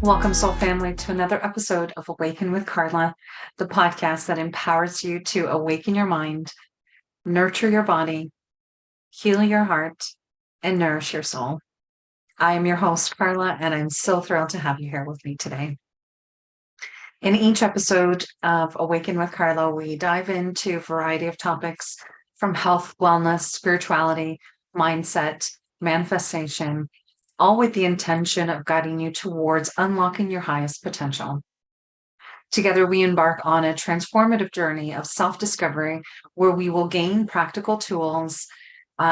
Welcome, Soul Family, to another episode of Awaken with Carla, the podcast that empowers you to awaken your mind, nurture your body, heal your heart, and nourish your soul. I am your host, Carla, and I'm so thrilled to have you here with me today. In each episode of Awaken with Carla, we dive into a variety of topics from health, wellness, spirituality, mindset, manifestation, all with the intention of guiding you towards unlocking your highest potential. Together, we embark on a transformative journey of self discovery where we will gain practical tools,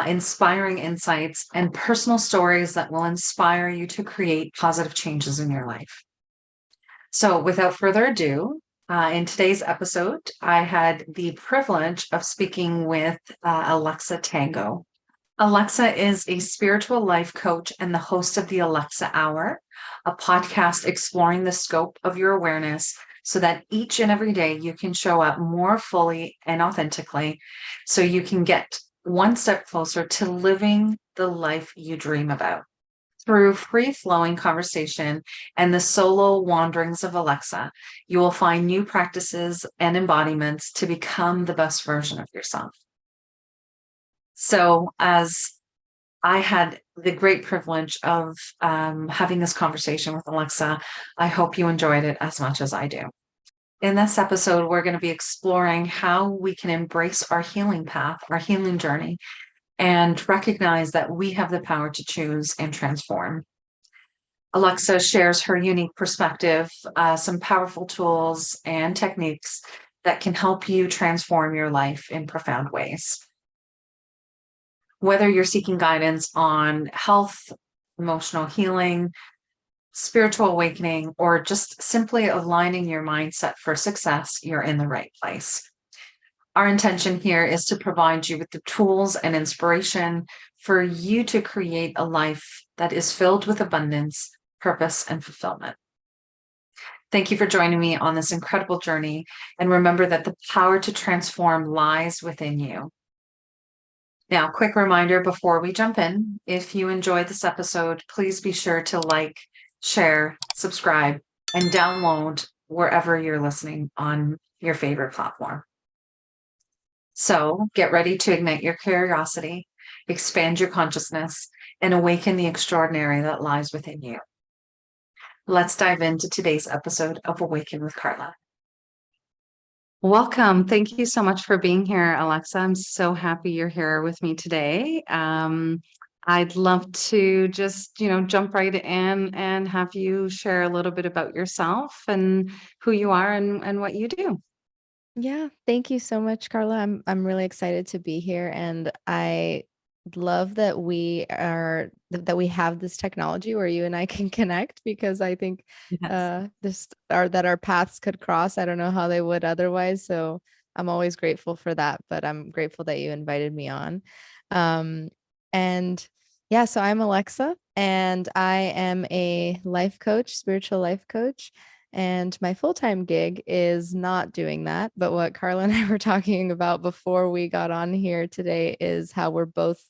inspiring insights, and personal stories that will inspire you to create positive changes in your life. So, without further ado, in today's episode, I had the privilege of speaking with Alexa Tango. Alexa is a spiritual life coach and the host of the Alexa Hour, a podcast exploring the scope of your awareness so that each and every day you can show up more fully and authentically so you can get one step closer to living the life you dream about. Through free flowing conversation and the solo wanderings of Alexa, you will find new practices and embodiments to become the best version of yourself. So, as I had the great privilege of having this conversation with Alexa, I hope you enjoyed it as much as I do. In this episode, we're going to be exploring how we can embrace our healing path, our healing journey, and recognize that we have the power to choose and transform. Alexa shares her unique perspective, some powerful tools and techniques that can help you transform your life in profound ways. Whether you're seeking guidance on health, emotional healing, spiritual awakening, or just simply aligning your mindset for success, you're in the right place. Our intention here is to provide you with the tools and inspiration for you to create a life that is filled with abundance, purpose, and fulfillment. Thank you for joining me on this incredible journey. And remember that the power to transform lies within you. Now, quick reminder before we jump in, if you enjoyed this episode, please be sure to like, share, subscribe, and download wherever you're listening on your favorite platform. So get ready to ignite your curiosity, expand your consciousness, and awaken the extraordinary that lies within you. Let's dive into today's episode of Awaken with Carla. Welcome. Thank you so much for being here, Alexa. I'm so happy you're here with me today. I'd love to just, jump right in and have you share a little bit about yourself and who you are and what you do. Yeah, thank you so much, Carla. I'm really excited to be here, and I love that we have this technology where you and I can connect, because I think Yes. our paths could cross. I don't know how they would otherwise, so I'm always grateful for that, but I'm grateful that you invited me on. Um and yeah, so I'm Alexa, and I am a life coach, spiritual life coach. And my full-time gig is not doing that. But what Carla and I were talking about before we got on here today is how we're both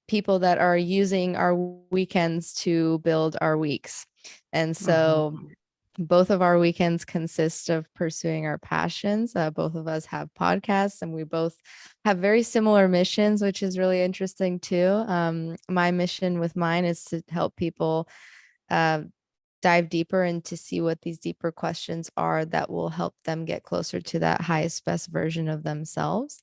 people that are using our weekends to build our weeks. And so Mhm. both of our weekends consist of pursuing our passions. Both of us have podcasts, and we both have very similar missions, which is really interesting too. My mission with mine is to help people uh, dive deeper and to see what these deeper questions are that will help them get closer to that highest, best version of themselves.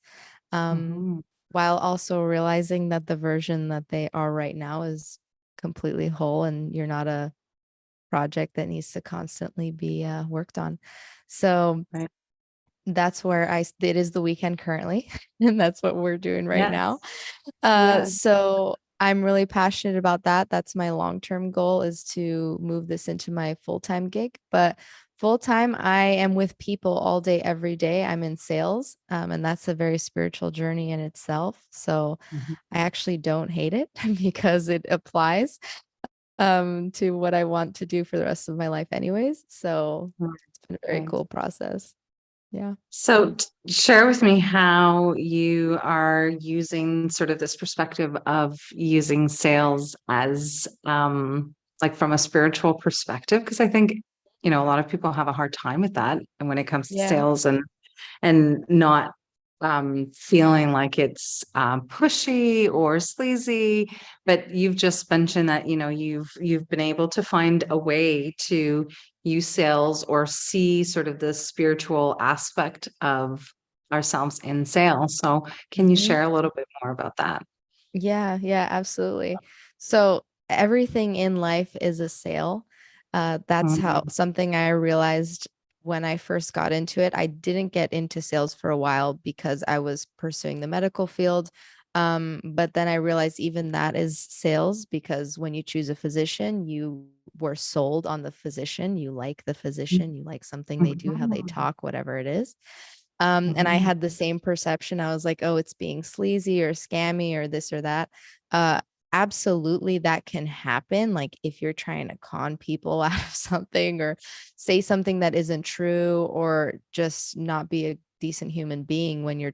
Um, Mhm. while also realizing that the version that they are right now is completely whole, and you're not a project that needs to constantly be worked on. So Right. that's where it is the weekend currently, and that's what we're doing right now. Yes. Yeah. So I'm really passionate about that. That's my long-term goal, is to move this into my full-time gig. But full-time, I am with people all day, every day. I'm in sales, and that's a very spiritual journey in itself. So Mhm. I actually don't hate it because it applies to what I want to do for the rest of my life anyways. So it's been a very Right. cool process. Yeah. So, share with me how you are using sort of this perspective of using sales as like from a spiritual perspective? Because I think, a lot of people have a hard time with that. And when it comes to Yeah. sales and not feeling like it's pushy or sleazy, but you've just mentioned that you've been able to find a way to use sales or see sort of the spiritual aspect of ourselves in sales. So can you Mhm. share a little bit more about that? Yeah, yeah, absolutely. So everything in life is a sale. That's how Mhm, something I realized when I first got into it. I didn't get into sales for a while because I was pursuing the medical field. But then I realized even that is sales because when you choose a physician, you were sold on the physician. You like the physician, you like something they do, how they mhm, talk, whatever it is. And I mhm, had the same perception. I was like, oh, it's being sleazy or scammy or this or that. Uh, Absolutely, that can happen. Like if you're trying to con people out of something or say something that isn't true or just not be a decent human being when you're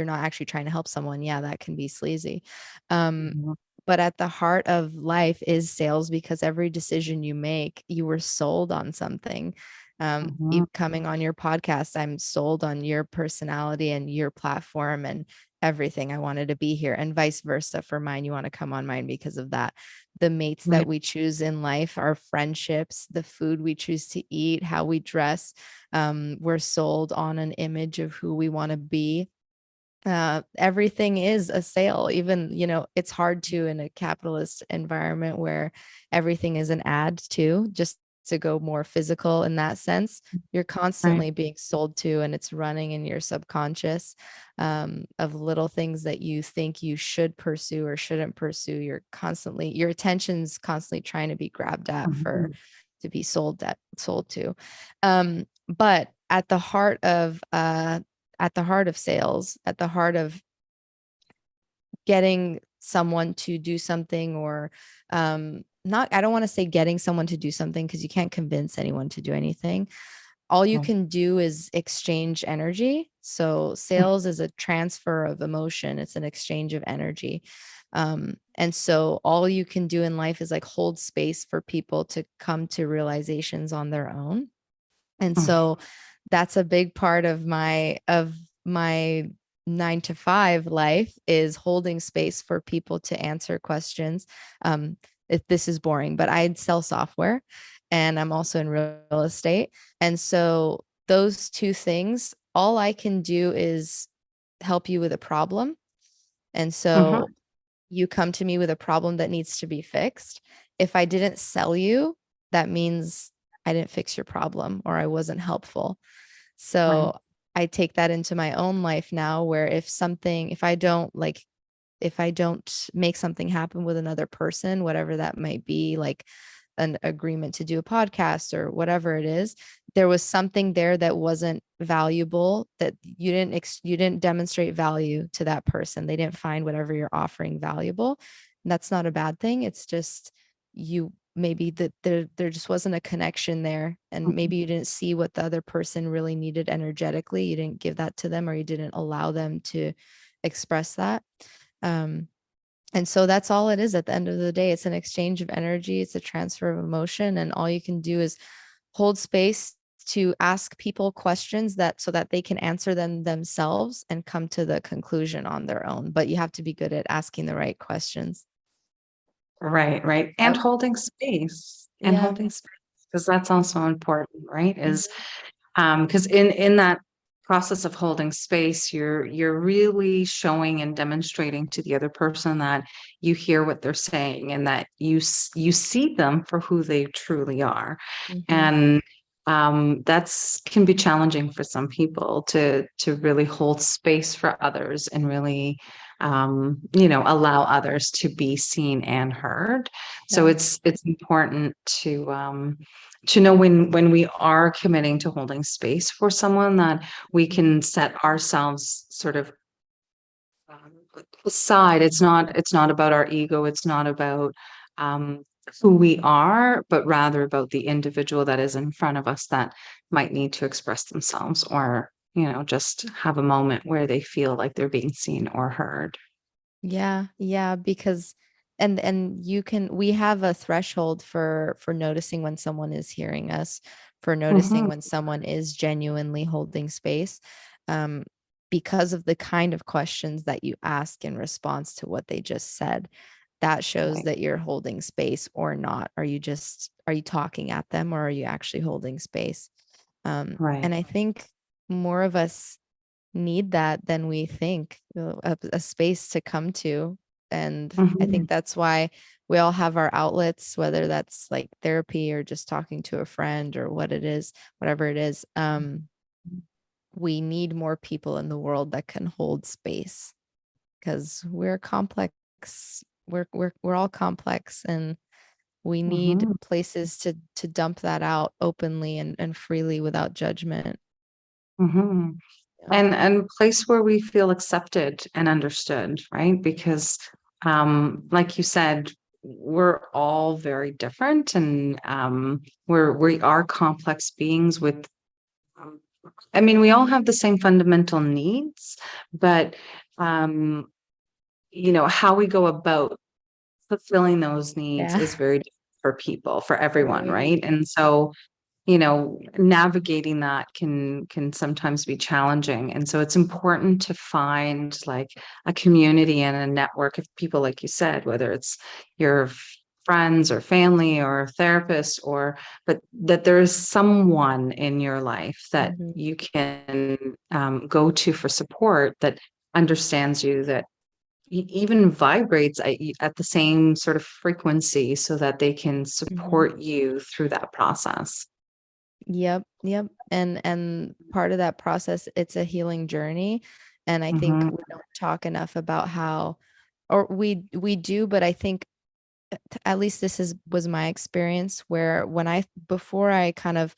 not actually trying to help someone. Yeah, that can be sleazy. Um, mhm, but at the heart of life is sales because every decision you make, you were sold on something. mhm. Coming on your podcast, I'm sold on your personality and your platform and everything. I wanted to be here, and vice versa for mine. You want to come on mine because of that. The mates Right. that we choose in life, our friendships, the food we choose to eat, how we dress, we're sold on an image of who we want to be. Everything is a sale. Even, it's hard to in a capitalist environment where everything is an ad too, just to go more physical in that sense. You're Right. constantly being sold to, and it's running in your subconscious, of little things that you think you should pursue or shouldn't pursue. Your attention's constantly trying to be grabbed at for Mhm, to be sold to. But at the heart of sales, at the heart of getting someone to do something or not, I don't want to say getting someone to do something because you can't convince anyone to do anything. All you mhm, can do is exchange energy. So sales is a transfer of emotion, it's an exchange of energy. And so all you can do in life is like hold space for people to come to realizations on their own. And mhm, so that's a big part of my 9 to 5 life is holding space for people to answer questions. If this is boring, but I sell software and I'm also in real estate. And so those two things, all I can do is help you with a problem. And mhm. so you come to me with a problem that needs to be fixed. If I didn't sell you, that means I didn't fix your problem or I wasn't helpful. Right. So I take that into my own life now where if I don't make something happen with another person, whatever that might be, like an agreement to do a podcast or whatever it is, there was something there that wasn't valuable, that you didn't demonstrate value to that person. They didn't find whatever you're offering valuable. And that's not a bad thing. It's just you maybe that there just wasn't a connection there, and Mhm. maybe you didn't see what the other person really needed energetically. You didn't give that to them, or you didn't allow them to express that. um, and so that's all it is at the end of the day. It's an exchange of energy, it's a transfer of emotion, and all you can do is hold space to ask people questions that so that they can answer them themselves and come to the conclusion on their own. But you have to be good at asking the right questions. Right, right. And Yep. holding space and Yeah. holding space because that's also important, right? Is Mhm. because in that process of holding space, you're really showing and demonstrating to the other person that you hear what they're saying and that you see them for who they truly are. Mhm. And that's can be challenging for some people to really hold space for others and really allow others to be seen and heard. So Yeah. it's important to know when we are committing to holding space for someone that we Mhm. can set ourselves sort of um, aside. It's not about our ego. It's not about um, who we are, but rather about the individual that is in front of us that might need to express themselves or just have a moment where they feel like they're being seen or heard. Yeah, yeah, because and we have a threshold for noticing when someone is hearing us, for noticing Mhm. when someone is genuinely holding space, um, because of the kind of questions that you ask in response to what they just said. That shows Right. that you're holding space or not. Are you talking at them, or are you actually holding space? Right. And I think more of us need that than we think, a space to come to. And I think Mhm. that's why we all have our outlets, whether that's like therapy or just talking to a friend or what it is, whatever it is. We need more people in the world that can hold space, because we're complex. We're all complex, and we need Mhm. places to dump that out openly and freely without judgment. Mhm. Yeah. And place where we feel accepted and understood, right? Because like you said, we're all very different, and we are complex beings with um, I mean, we all have the same fundamental needs, but um, how we go about fulfilling those needs Yeah. is very different for people, for everyone, Right. right? And so navigating that can sometimes be challenging. And so it's important to find like a community and a network of people, like you said, whether it's your friends or family or therapists, or but that there is someone in your life that Mhm. you can go to for support, that understands you, that even vibrates at the same sort of frequency, so that they can Mhm. support you through that process. Yep, yep. And part of that process, it's a healing journey. And I think Mhm, we don't talk enough about how, or we do, but I think at least this is was my experience, where when I before I kind of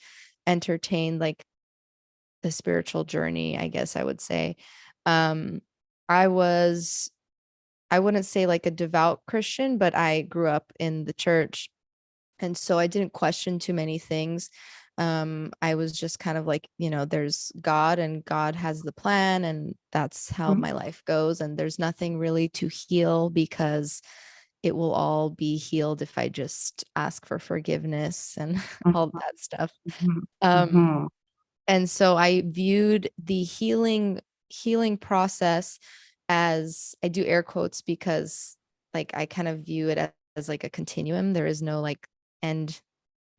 entertained like the spiritual journey, I guess I would say, um, I was I wouldn't say like a devout Christian, but I grew up in the church. And so I didn't question too many things. I was just kind of like, there's God, and God has the plan, and that's how mhm, my life goes. And there's nothing really to heal, because it will all be healed if I just ask for forgiveness and all that stuff. mhm, Um, mhm, and so I viewed the healing process as, I do air quotes because like I kind of view it as like a continuum. There is no like end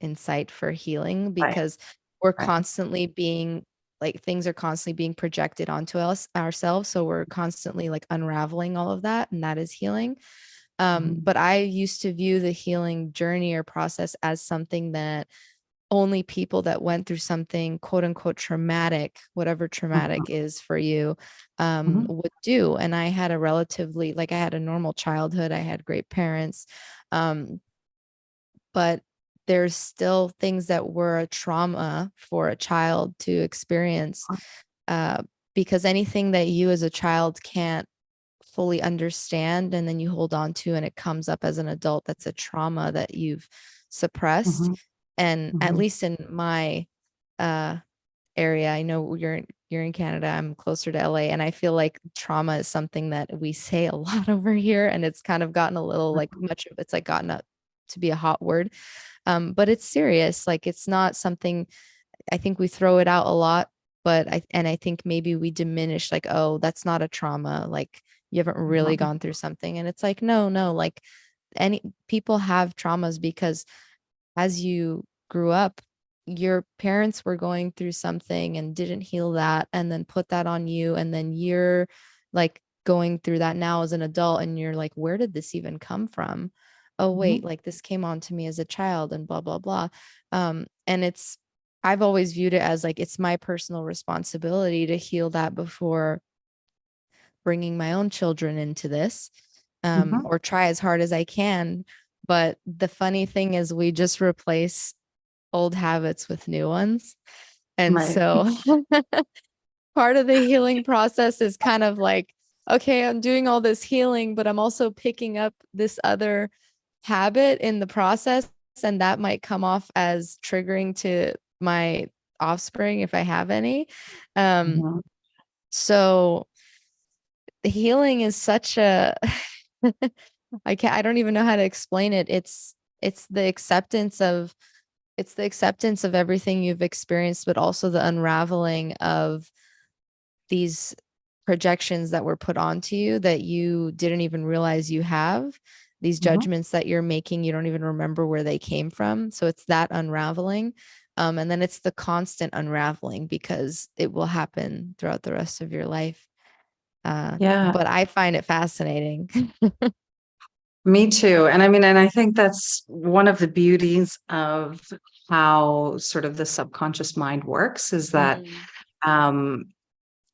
in sight for healing, right, because we're right, constantly being like, things are constantly being projected onto us ourselves. So we're constantly like unraveling all of that, and that is healing. mhm, But I used to view the healing journey or process as something that only people that went through something quote unquote traumatic, whatever mhm, traumatic is for you, mhm, would do. And I had a relatively, like, I had a normal childhood. I had great parents. Um, but there's still things that were a trauma for a child to experience, uh, because anything that you as a child can't fully understand and then you hold on to and it comes up as an adult, that's a trauma that you've suppressed. mhm, And at mhm, least in my uh area, I know you're in Canada, I'm closer to LA, and I feel like trauma is something that we say a lot over here, and it's kind of gotten a little like much of it's like gotten up to be a hot word. But it's serious. Like, it's not something, I think we throw it out a lot, but I think maybe we diminish like, oh, that's not a trauma. Like, you haven't really mhm, gone through something. And it's like, no, no, like, any people have traumas because as you grew up, your parents were going through something and didn't heal that and then put that on you. And then you're like going through that now as an adult, and you're like, where did this even come from? Oh, wait, mhm, like this came on to me as a child and blah, blah, blah. And I've always viewed it as like, it's my personal responsibility to heal that before bringing my own children into this, mhm. or try as hard as I can. But the funny thing is, we just replace old habits with new ones. And Right. so part of the healing process is kind of like, okay, I'm doing all this healing, but I'm also picking up this other habit in the process. And that might come off as triggering to my offspring if I have any. Um, Mhm, so healing is such a I don't even know how to explain it. It's the acceptance of everything you've experienced, but also the unraveling of these projections that were put onto you that you didn't even realize you have, these Mhm. judgments that you're making, you don't even remember where they came from. So it's that unraveling. And then it's the constant unraveling because it will happen throughout the rest of your life. Yeah, But I find it fascinating. me too. And I mean, and I think that's one of the beauties of how sort of the subconscious mind works is that Mm, um,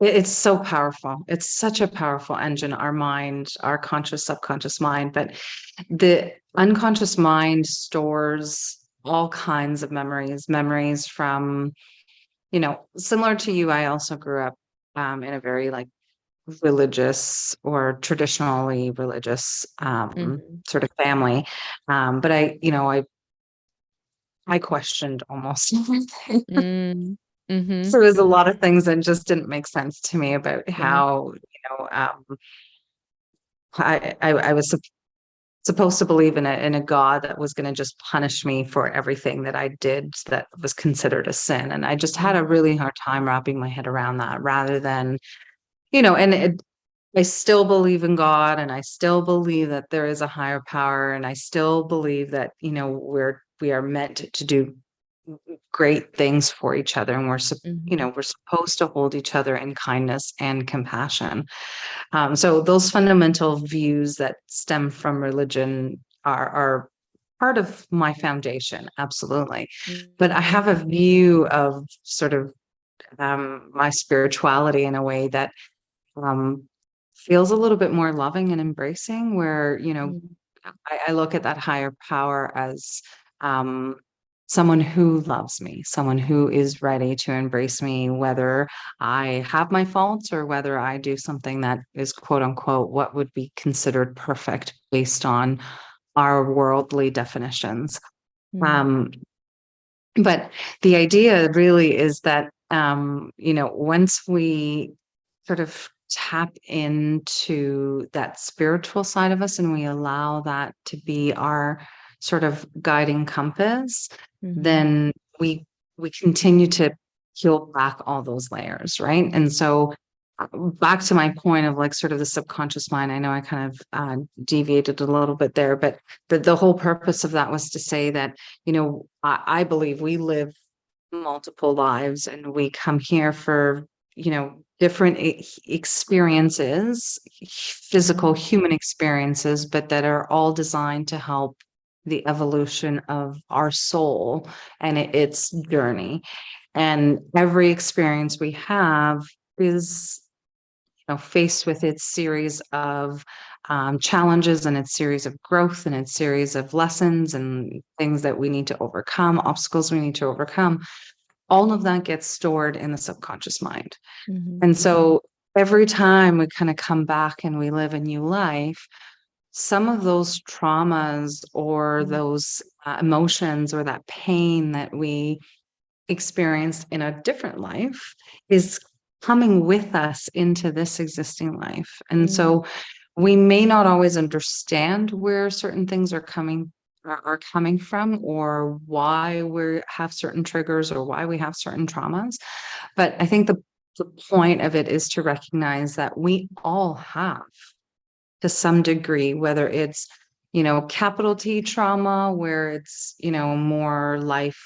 it's so powerful. It's such a powerful engine, our mind, our conscious, subconscious mind. But the unconscious mind stores all kinds of memories, memories from, similar to you. I also grew up in a very like religious or traditionally religious mhm, sort of family. But I questioned almost everything. mm, mhm, So there's a lot of things that just didn't make sense to me about yeah, how, I was supposed to believe in a God that was going to just punish me for everything that I did that was considered a sin. And I just had a mhm, really hard time wrapping my head around that rather than, and I still believe in God and I still believe that there is a higher power and I still believe that, we are meant to do great things for each other and mhm, we're supposed to hold each other in kindness and compassion. So those fundamental views that stem from religion are part of my foundation, absolutely. But I mhm, have a view of sort of my spirituality in a way that um, feels a little bit more loving and embracing, where, mhm, I look at that higher power as um, someone who loves me, someone who is ready to embrace me, whether I have my faults or whether I do something that is quote unquote what would be considered perfect based on our worldly definitions. mhm, Um, but the idea really is that, once we sort of tap into that spiritual side of us and we allow that to be our sort of guiding compass, mhm, then we continue to peel back all those layers, right? And so back to my point of like sort of the subconscious mind, I know I kind of deviated a little bit there, but the whole purpose of that was to say that, I believe we live multiple lives and we come here for, different experiences, physical mhm, human experiences, but that are all designed to help the evolution of our soul and its journey. And every experience we have is, faced with its series of challenges and its series of growth and its series of lessons and things that we need to overcome, obstacles we need to overcome. All of that gets stored in the subconscious mind. mhm, And so every time we kind of come back and we live a new life, some of those traumas or mhm, those emotions or that pain that we experienced in a different life is coming with us into this existing life. And mhm, so we may not always understand where certain things are coming from or why we have certain triggers or why we have certain traumas. But I think the point of it is to recognize that we all have to some degree, whether it's, capital T trauma, where it's, more life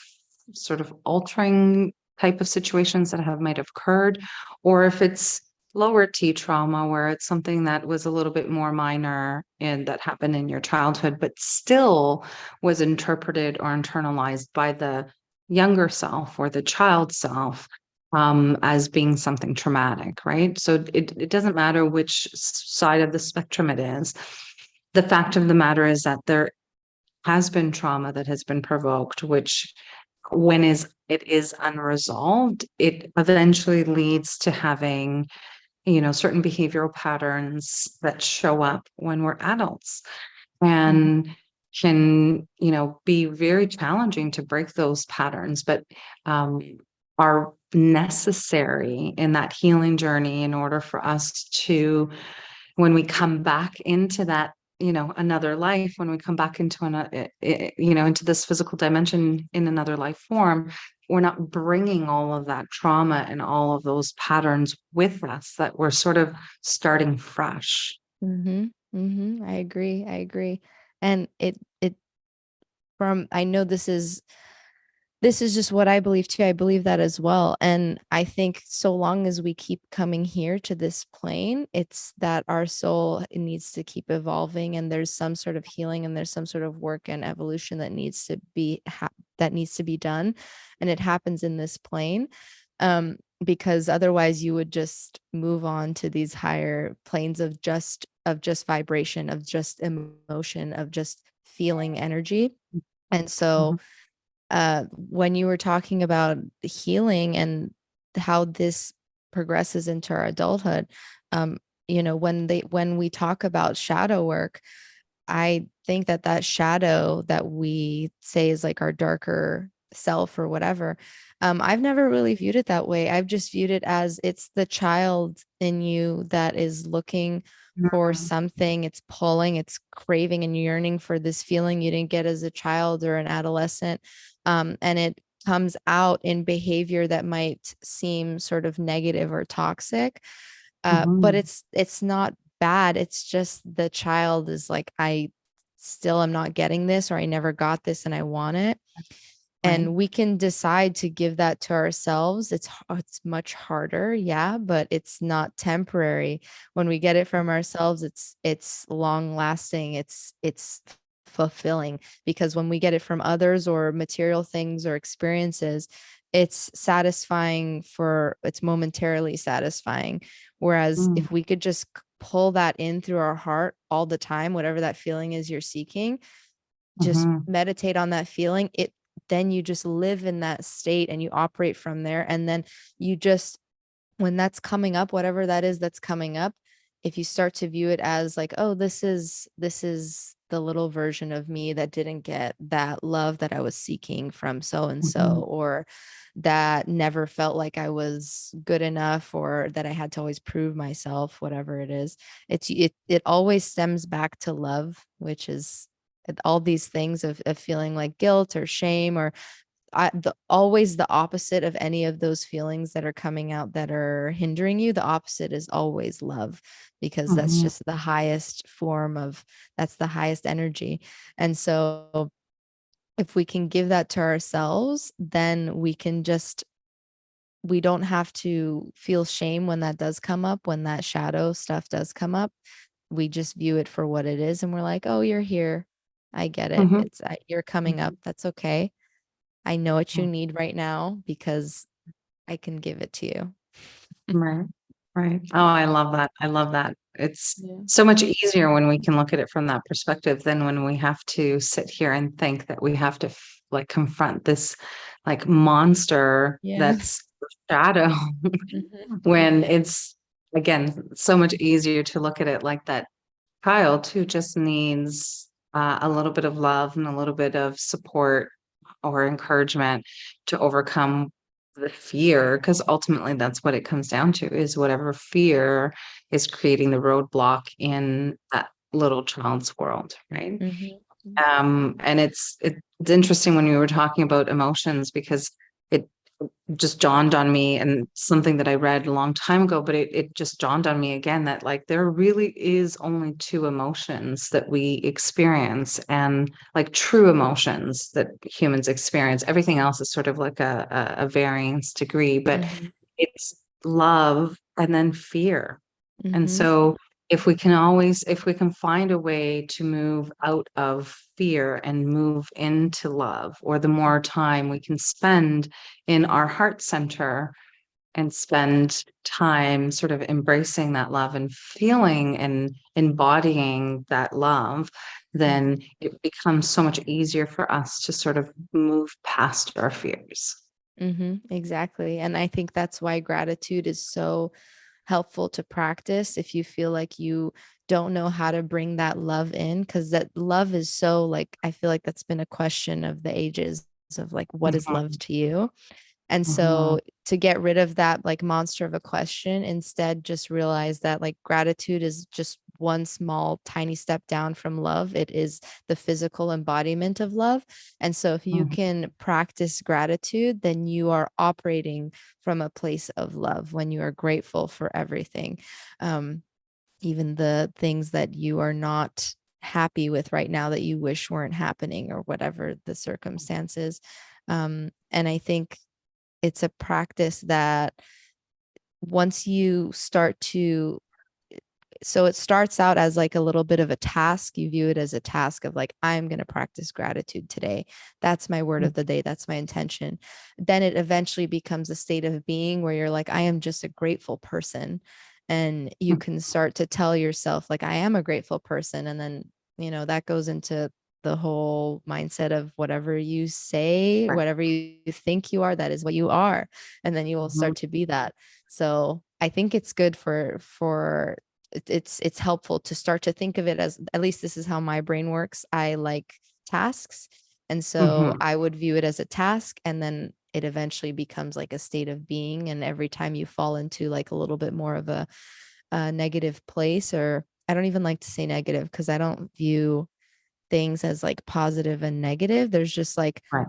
sort of altering type of situations that have might have occurred, or if it's lower T trauma, where it's something that was a little bit more minor and that happened in your childhood, but still was interpreted or internalized by the younger self or the child self as being something traumatic, right? So it doesn't matter which side of the spectrum it is. The fact of the matter is that there has been trauma that has been provoked, which when it is unresolved, it eventually leads to having, certain behavioral patterns that show up when we're adults mhm, and can, be very challenging to break those patterns, but um, are necessary in that healing journey in order for us to, when we come back into that another life, when we come back into into this physical dimension in another life form, we're not bringing all of that trauma and all of those patterns with us, that we're sort of starting fresh. I agree. I agree. And it from I know this is just what I believe too. I believe that as well. And I think so long as we keep coming here to this plane, it's that our soul needs to keep evolving, and there's some sort of healing, and there's some sort of work and evolution that needs to be that needs to be done, and it happens in this plane. Because otherwise you would just move on to these higher planes of just vibration, of just emotion, of just feeling energy. And so Mhm, when you were talking about the healing and how this progresses into our adulthood, um, when we talk about shadow work, I think that that shadow that we say is like our darker self or whatever, I've never really viewed it that way. I've just viewed it as it's the child in you that is looking for mhm, something, it's pulling, it's craving and yearning for this feeling you didn't get as a child or an adolescent. And it comes out in behavior that might seem sort of negative or toxic. But mhm. it's not bad. It's just the child is like, I still am not getting this, or I never got this and I want it. Right. And we can decide to give that to ourselves. It's much harder, yeah, but it's not temporary. When we get it from ourselves, it's long lasting. It's fulfilling, because when we get it from others or material things or experiences, it's momentarily satisfying. Whereas Mm, if we could just pull that in through our heart all the time, whatever that feeling is you're seeking, just mhm, meditate on that feeling, it then you just live in that state and you operate from there. And then you just, when that's coming up, whatever that is that's coming up, if you start to view it as like, oh, this is the little version of me that didn't get that love that I was seeking from so and mhm, so, or that never felt like I was good enough, or that I had to always prove myself, whatever it is, it always stems back to love, which is all these things of feeling like guilt or shame, or always the opposite of any of those feelings that are coming out that are hindering you. The opposite is always love, because that's mhm, just the highest form of, that's the highest energy. And so if we can give that to ourselves, then we don't have to feel shame when that does come up, when that shadow stuff does come up. We just view it for what it is, and we're like, oh, you're here, I get it, mhm, you're coming up, mhm, that's okay. I know what you mhm. need right now because I can give it to you. Right. Right. Oh, I love that. I love that. It's Yeah. so much easier when we can look at it from that perspective than when we have to sit here and think that we have to like confront this like monster Yeah. that's the shadow Mhm. when it's again so much easier to look at it like that child who just needs a little bit of love and a little bit of support or encouragement to overcome the fear, because ultimately that's what it comes down to, is whatever fear is creating the roadblock in that little child's world, right? Mhm. And it's interesting when you were talking about emotions, because it just dawned on me, and something that I read a long time ago, but it just dawned on me again that like there really is only two emotions that we experience, and like true emotions that humans experience. Everything else is sort of like a variance degree, but Mhm. it's love and then fear. And Mhm. so if we can find a way to move out of fear and move into love, or the more time we can spend in our heart center and spend time sort of embracing that love and feeling and embodying that love, then it becomes so much easier for us to sort of move past our fears. Exactly. And I think that's why gratitude is so helpful to practice if you feel like you don't know how to bring that love in, because that love is so, like, I feel like that's been a question of the ages, of like, what is love Mhm, to you? And mhm, so to get rid of that like monster of a question, instead just realize that like gratitude is just one small tiny step down from love. It is the physical embodiment of love. And so if you Mhm. can practice gratitude, then you are operating from a place of love when you are grateful for everything. Um, Even the things that you are not happy with right now that you wish weren't happening, or whatever the circumstances. And I think it's a practice that once you start to, so it starts out as like a little bit of a task. You view it as a task of like, I'm going to practice gratitude today. That's my word of the day. That's my intention. Then it eventually becomes a state of being where you're like, I am just a grateful person. And you Mhm. can start to tell yourself, like, I am a grateful person. And then, that goes into the whole mindset of whatever you say, Right. whatever you think you are, that is what you are. And then you will Mhm. start to be that. So I think it's good for it's helpful to start to think of it as, at least this is how my brain works. I like tasks. And so Mhm. I would view it as a task, and then it eventually becomes like a state of being. And every time you fall into like a little bit more of a negative place, or I don't even like to say negative because I don't view things as like positive and negative. There's just like Right.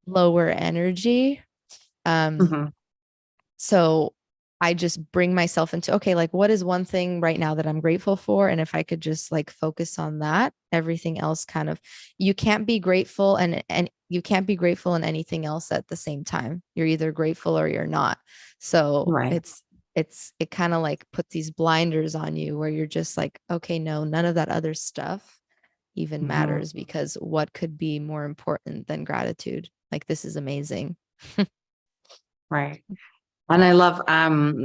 lower energy. Um, Mhm. so I just bring myself into, okay, like what is one thing right now that I'm grateful for? And if I could just like focus on that, everything else kind of, you can't be grateful, and you can't be grateful in anything else at the same time. You're either grateful or you're not. So Right. it kind of like puts these blinders on you where you're just like, okay, no, none of that other stuff even Mhm. matters, because what could be more important than gratitude? Like, this is amazing. Right. And I love,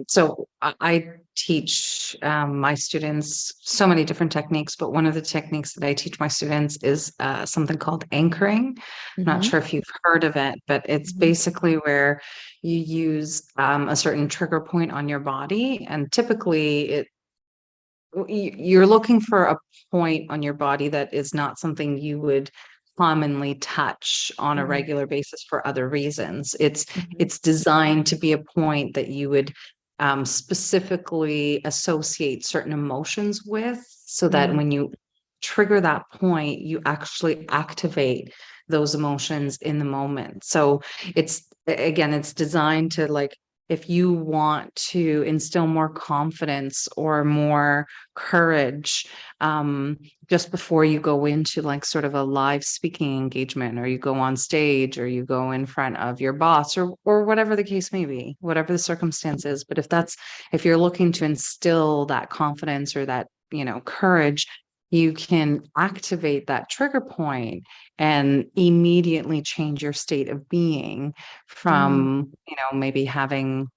so I teach my students so many different techniques, but one of the techniques that I teach my students is something called anchoring. Not Hmm. sure if you've heard of it, but it's Hmm. basically where you use a certain trigger point on your body. And typically you're looking for a point on your body that is not something you would commonly touch on a Hmm. regular basis for other reasons. It's Hmm. it's designed to be a point that you would specifically associate certain emotions with, so that Mm, when you trigger that point, you actually activate those emotions in the moment. So again, it's designed to, like, if you want to instill more confidence or more courage, um, just before you go into like sort of a live speaking engagement, or you go on stage, or you go in front of your boss, or whatever the case may be, whatever the circumstances. But if you're looking to instill that confidence or that, courage, you can activate that trigger point and immediately change your state of being mm, from, maybe having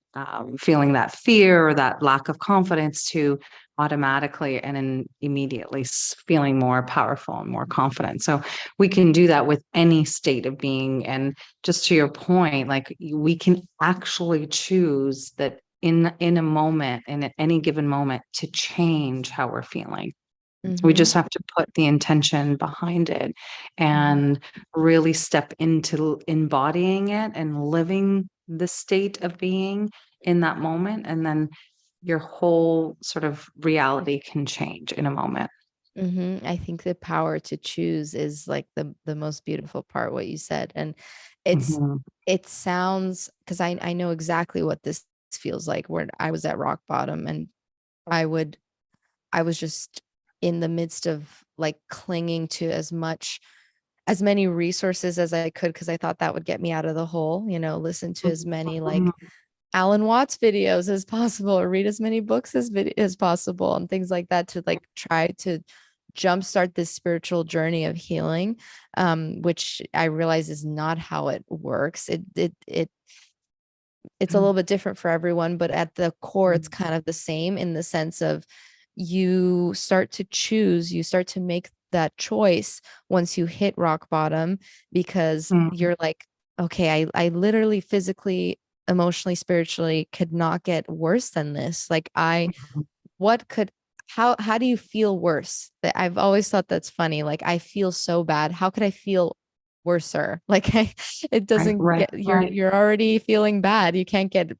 feeling that fear or that lack of confidence, to automatically and then immediately feeling more powerful and more confident. So we can do that with any state of being. And just to your point, like, we can actually choose that in a moment, in any given moment, to change how we're feeling. We mhm, just have to put the intention behind it mhm, and really step into embodying it and living the state of being in that moment. And then your whole sort of reality can change in a moment. mhm. I think the power to choose is like the most beautiful part, what you said. And it's Mhm. it sounds, because I know exactly what this feels like, where I was at rock bottom, and I would I was just in the midst of like clinging to as many resources as I could, because I thought that would get me out of the hole, listen to as many Mhm. like Alan Watts videos as possible, or read as many books as possible, and things like that, to like try to jumpstart this spiritual journey of healing, which I realize is not how it works. It's a little bit different for everyone, but at the core, it's kind of the same, in the sense of you start to make that choice once you hit rock bottom, because Mhm. you're like, okay, I literally physically, emotionally, spiritually could not get worse than this. Like, what could, how do you feel worse? That I've always thought that's funny. Like, I feel so bad. How could I feel worser. Like it Right, doesn't right, get, right, you're already feeling bad. You can't get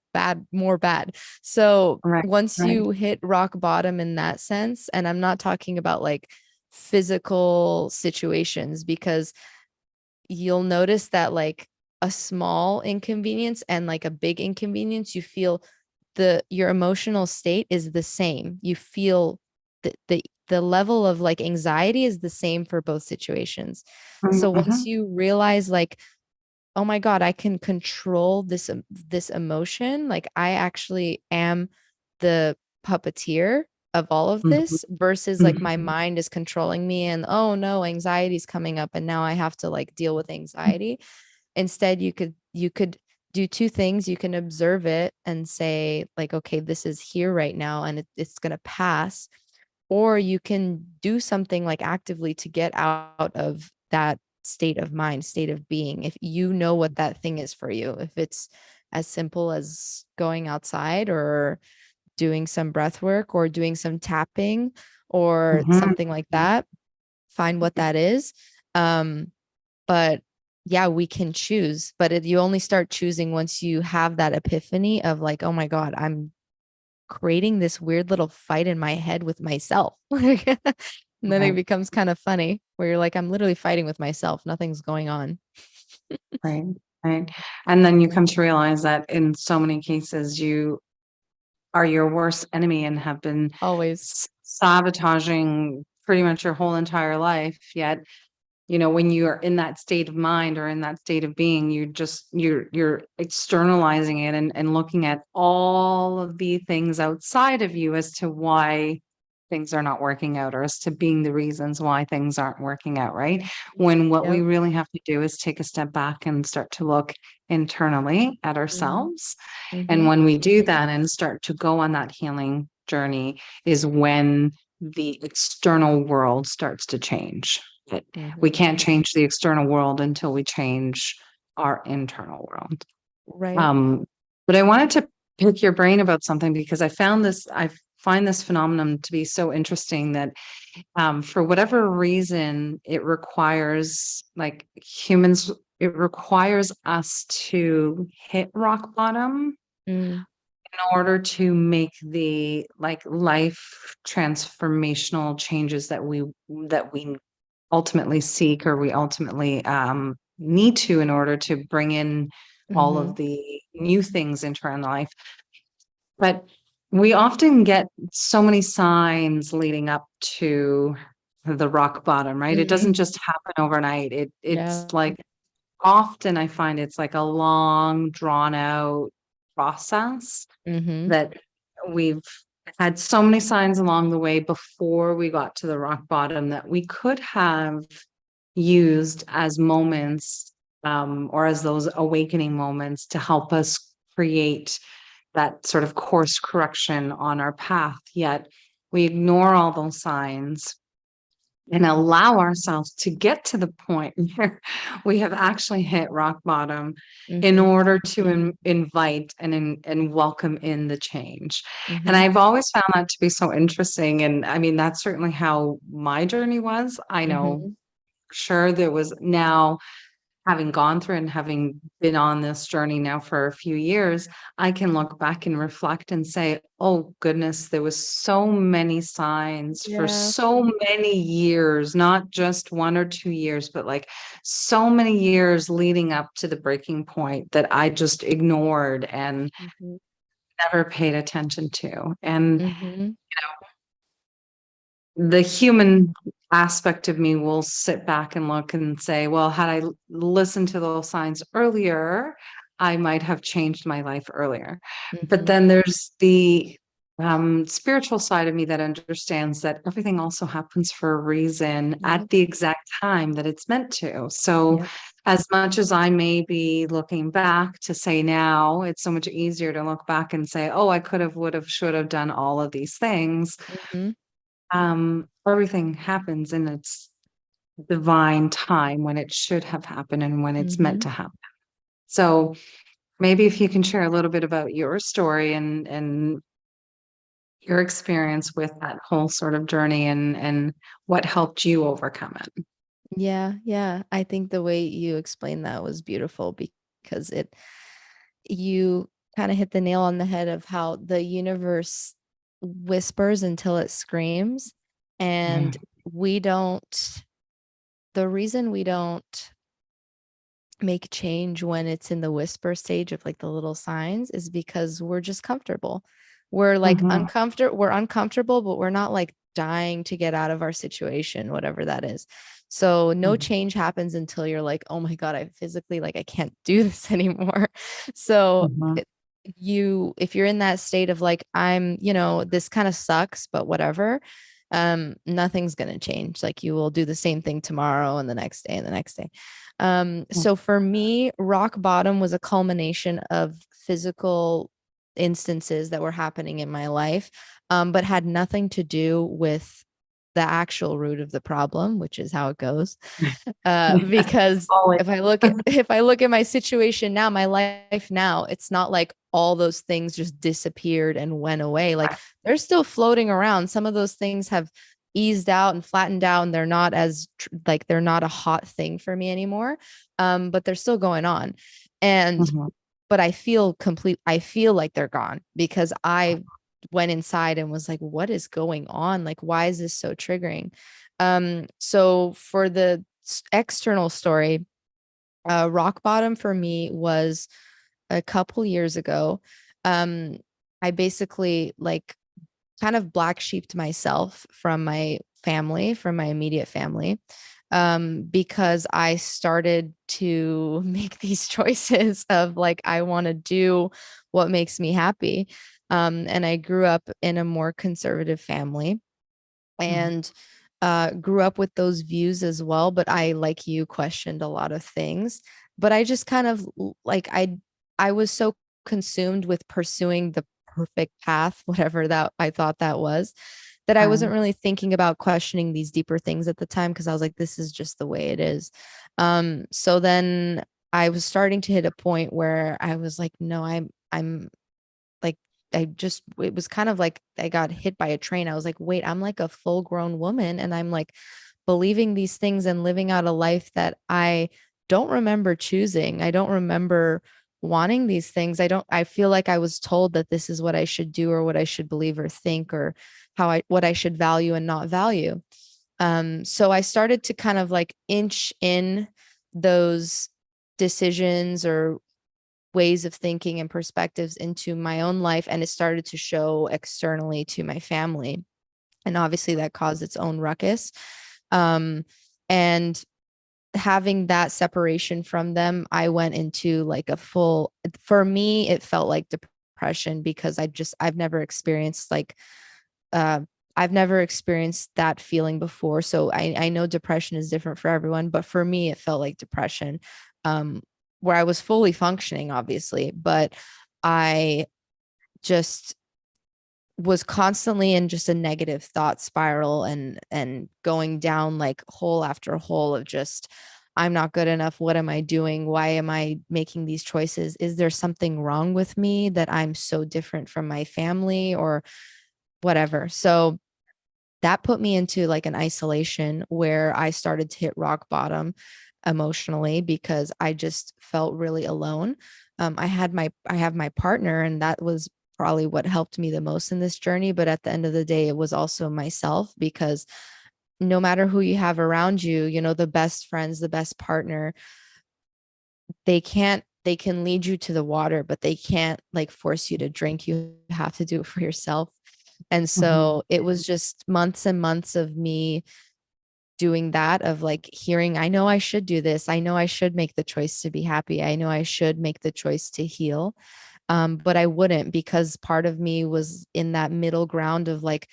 more bad. So right, once right. you hit rock bottom in that sense, and I'm not talking about like physical situations, because you'll notice that like a small inconvenience and like a big inconvenience, you feel your emotional state is the same. You feel the level of like anxiety is the same for both situations. So once Mhm, you realize like, oh my God, I can control this emotion, like I actually am the puppeteer of all of mhm, this, versus like my mhm, mind is controlling me and oh no, anxiety is coming up and now I have to like deal with anxiety. Instead, you could do two things. You can observe it and say like, okay, this is here right now and it's going to pass, or you can do something like actively to get out of that state of mind, state of being, if you know what that thing is for you. If it's as simple as going outside or doing some breath work or doing some tapping or mhm, something like that, find what that is. um but yeah, we can choose, but you only start choosing once you have that epiphany of like, oh my God, I'm creating this weird little fight in my head with myself. And then it right, becomes kind of funny where you're like, I'm literally fighting with myself. Nothing's going on. right, right. And then you come to realize that in so many cases, you are your worst enemy and have been Always. sabotaging pretty much your whole entire life. Yet, when you are in that state of mind or in that state of being, you're externalizing it and looking at all of the things outside of you as to why things are not working out, or as to being the reasons why things aren't working out, right? When what we Yep. really have to do is take a step back and start to look internally at Mm-hmm. ourselves. And Mm-hmm. when we do that and start to go on that healing journey is when the external world starts to change. We Mm-hmm. can't change the external world until we change our internal world. Right. Um, but I wanted to pick your brain about something because I find this phenomenon to be so interesting that for whatever reason, it requires like humans, it requires us to hit rock bottom Mm. in order to make the like life transformational changes that we ultimately seek, or we ultimately need to, in order to bring in all Mm-hmm. of the new things into our life. But we often get so many signs leading up to the rock bottom, right? It Mm-hmm. doesn't just happen overnight. It's Yeah. like often I find it's like a long drawn out process Mm-hmm. that we've had so many signs along the way before we got to the rock bottom that we could have used as moments, or as those awakening moments to help us create that sort of course correction on our path. Yet we ignore all those signs and allow ourselves to get to the point where we have actually hit rock bottom in Mm-hmm. order to invite and welcome in the change. And Mm-hmm. I've always found that to be so interesting. And I mean, that's certainly how my journey was. I know Mm-hmm. for sure there was, now having gone through and having been on this journey now for a few years, I can look back and reflect and say, oh goodness, there was so many signs for Yeah. so many years, not just 1 or 2 years, but like so many years leading up to the breaking point that I just ignored and Mm-hmm. never paid attention to. And Mm-hmm. the human aspect of me will sit back and look and say, well, had I listened to those signs earlier, I might have changed my life earlier. But Mm-hmm. then there's the spiritual side of me that understands that everything also happens for a reason at Yep. the exact time that it's meant to. So, Yep. as much as I may be looking back to say now, it's so much easier to look back and say, oh, I could have, would have, should have done all of these things. Mm-hmm. Everything happens in its divine time when it should have happened and when it's meant Mm-hmm. to happen. So maybe if you can share a little bit about your story and your experience with that whole sort of journey and what helped you overcome it. Yeah, yeah. I think the way you explained that was beautiful because you kind of hit the nail on the head of how the universe whispers until it screams. And Mm, we don't, the reason we don't make change when it's in the whisper stage of like the little signs is because we're just comfortable. We're like mhm, uncomfortable, but we're not like dying to get out of our situation, whatever that is. So no mhm, change happens until you're like, oh my God, I physically like I can't do this anymore. So mhm, if you're in that state of like, I'm, this kind of sucks, but whatever, nothing's gonna change. Like you will do the same thing tomorrow and the next day and the next day. mm, So for me, rock bottom was a culmination of physical instances that were happening in my life, but had nothing to do with the actual root of the problem, which is how it goes. yeah, Because always. if I look at my situation now, my life now, it's not like all those things just disappeared and went away. Like Right. they're still floating around. Some of those things have eased out and flattened out, and they're not like they're not a hot thing for me anymore. But they're still going on. And Mhm, but I feel like they're gone because I went inside and was like, what is going on? Like, why is this so triggering? So for the external story, rock bottom for me was a couple years ago. Um, I basically like kind of black sheeped myself from my family, from my immediate family, because I started to make these choices of like, I want to do what makes me happy. And I grew up in a more conservative family mhm, and grew up with those views as well. But I, like you, questioned a lot of things. But I just kind of like I was so consumed with pursuing the perfect path, whatever that I thought that was, that I wasn't right. really thinking about questioning these deeper things at the time because I was like, this is just the way it is. So then I was starting to hit a point where I was like, no, I'm like it was kind of like I got hit by a train. I was like, wait, I'm like a full grown woman and I'm like believing these things and living out a life that I don't remember choosing. I don't remember wanting these things. I feel like I was told that this is what I should do or what I should believe or think or what I should value and not value. So I started to kind of like inch in those decisions or ways of thinking and perspectives into my own life, and it started to show externally to my family, and obviously that caused its own ruckus. Um, and having that separation from them, I went into like a full, for me it felt like depression because I've never experienced like uh I've never experienced that feeling before. So I know depression is different for everyone, but for me, it felt like depression, um, where I was fully functioning, obviously, but I just was constantly in just a negative thought spiral and going down like hole after hole of just I'm not good enough. What am I doing? Why am I making these choices? Is there something wrong with me that I'm so different from my family or whatever? So that put me into like an isolation where I started to hit rock bottom emotionally because I just felt really alone. I have my partner, and that was probably what helped me the most in this journey. But at the end of the day, it was also myself because no matter who you have around you, the best friends, the best partner, they can lead you to the water, but they can't like force you to drink. You have to do it for yourself. And Mhm, so it was just months and months of me doing that, of like hearing, I know I should do this. I know I should make the choice to be happy. I know I should make the choice to heal. But I wouldn't because part of me was in that middle ground of like,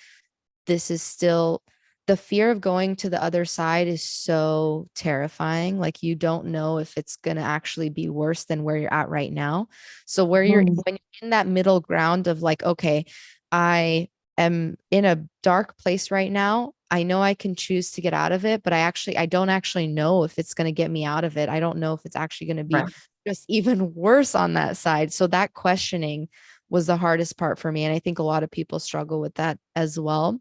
this is still the fear of going to the other side is so terrifying. Like you don't know if it's going to actually be worse than where you're at right now. So mhm, when you're in that middle ground of like, okay, I am in a dark place right now. I know I can choose to get out of it, but I don't actually know if it's going to get me out of it. I don't know if it's actually going to be right. just even worse on that side. So that questioning was the hardest part for me. And I think a lot of people struggle with that as well.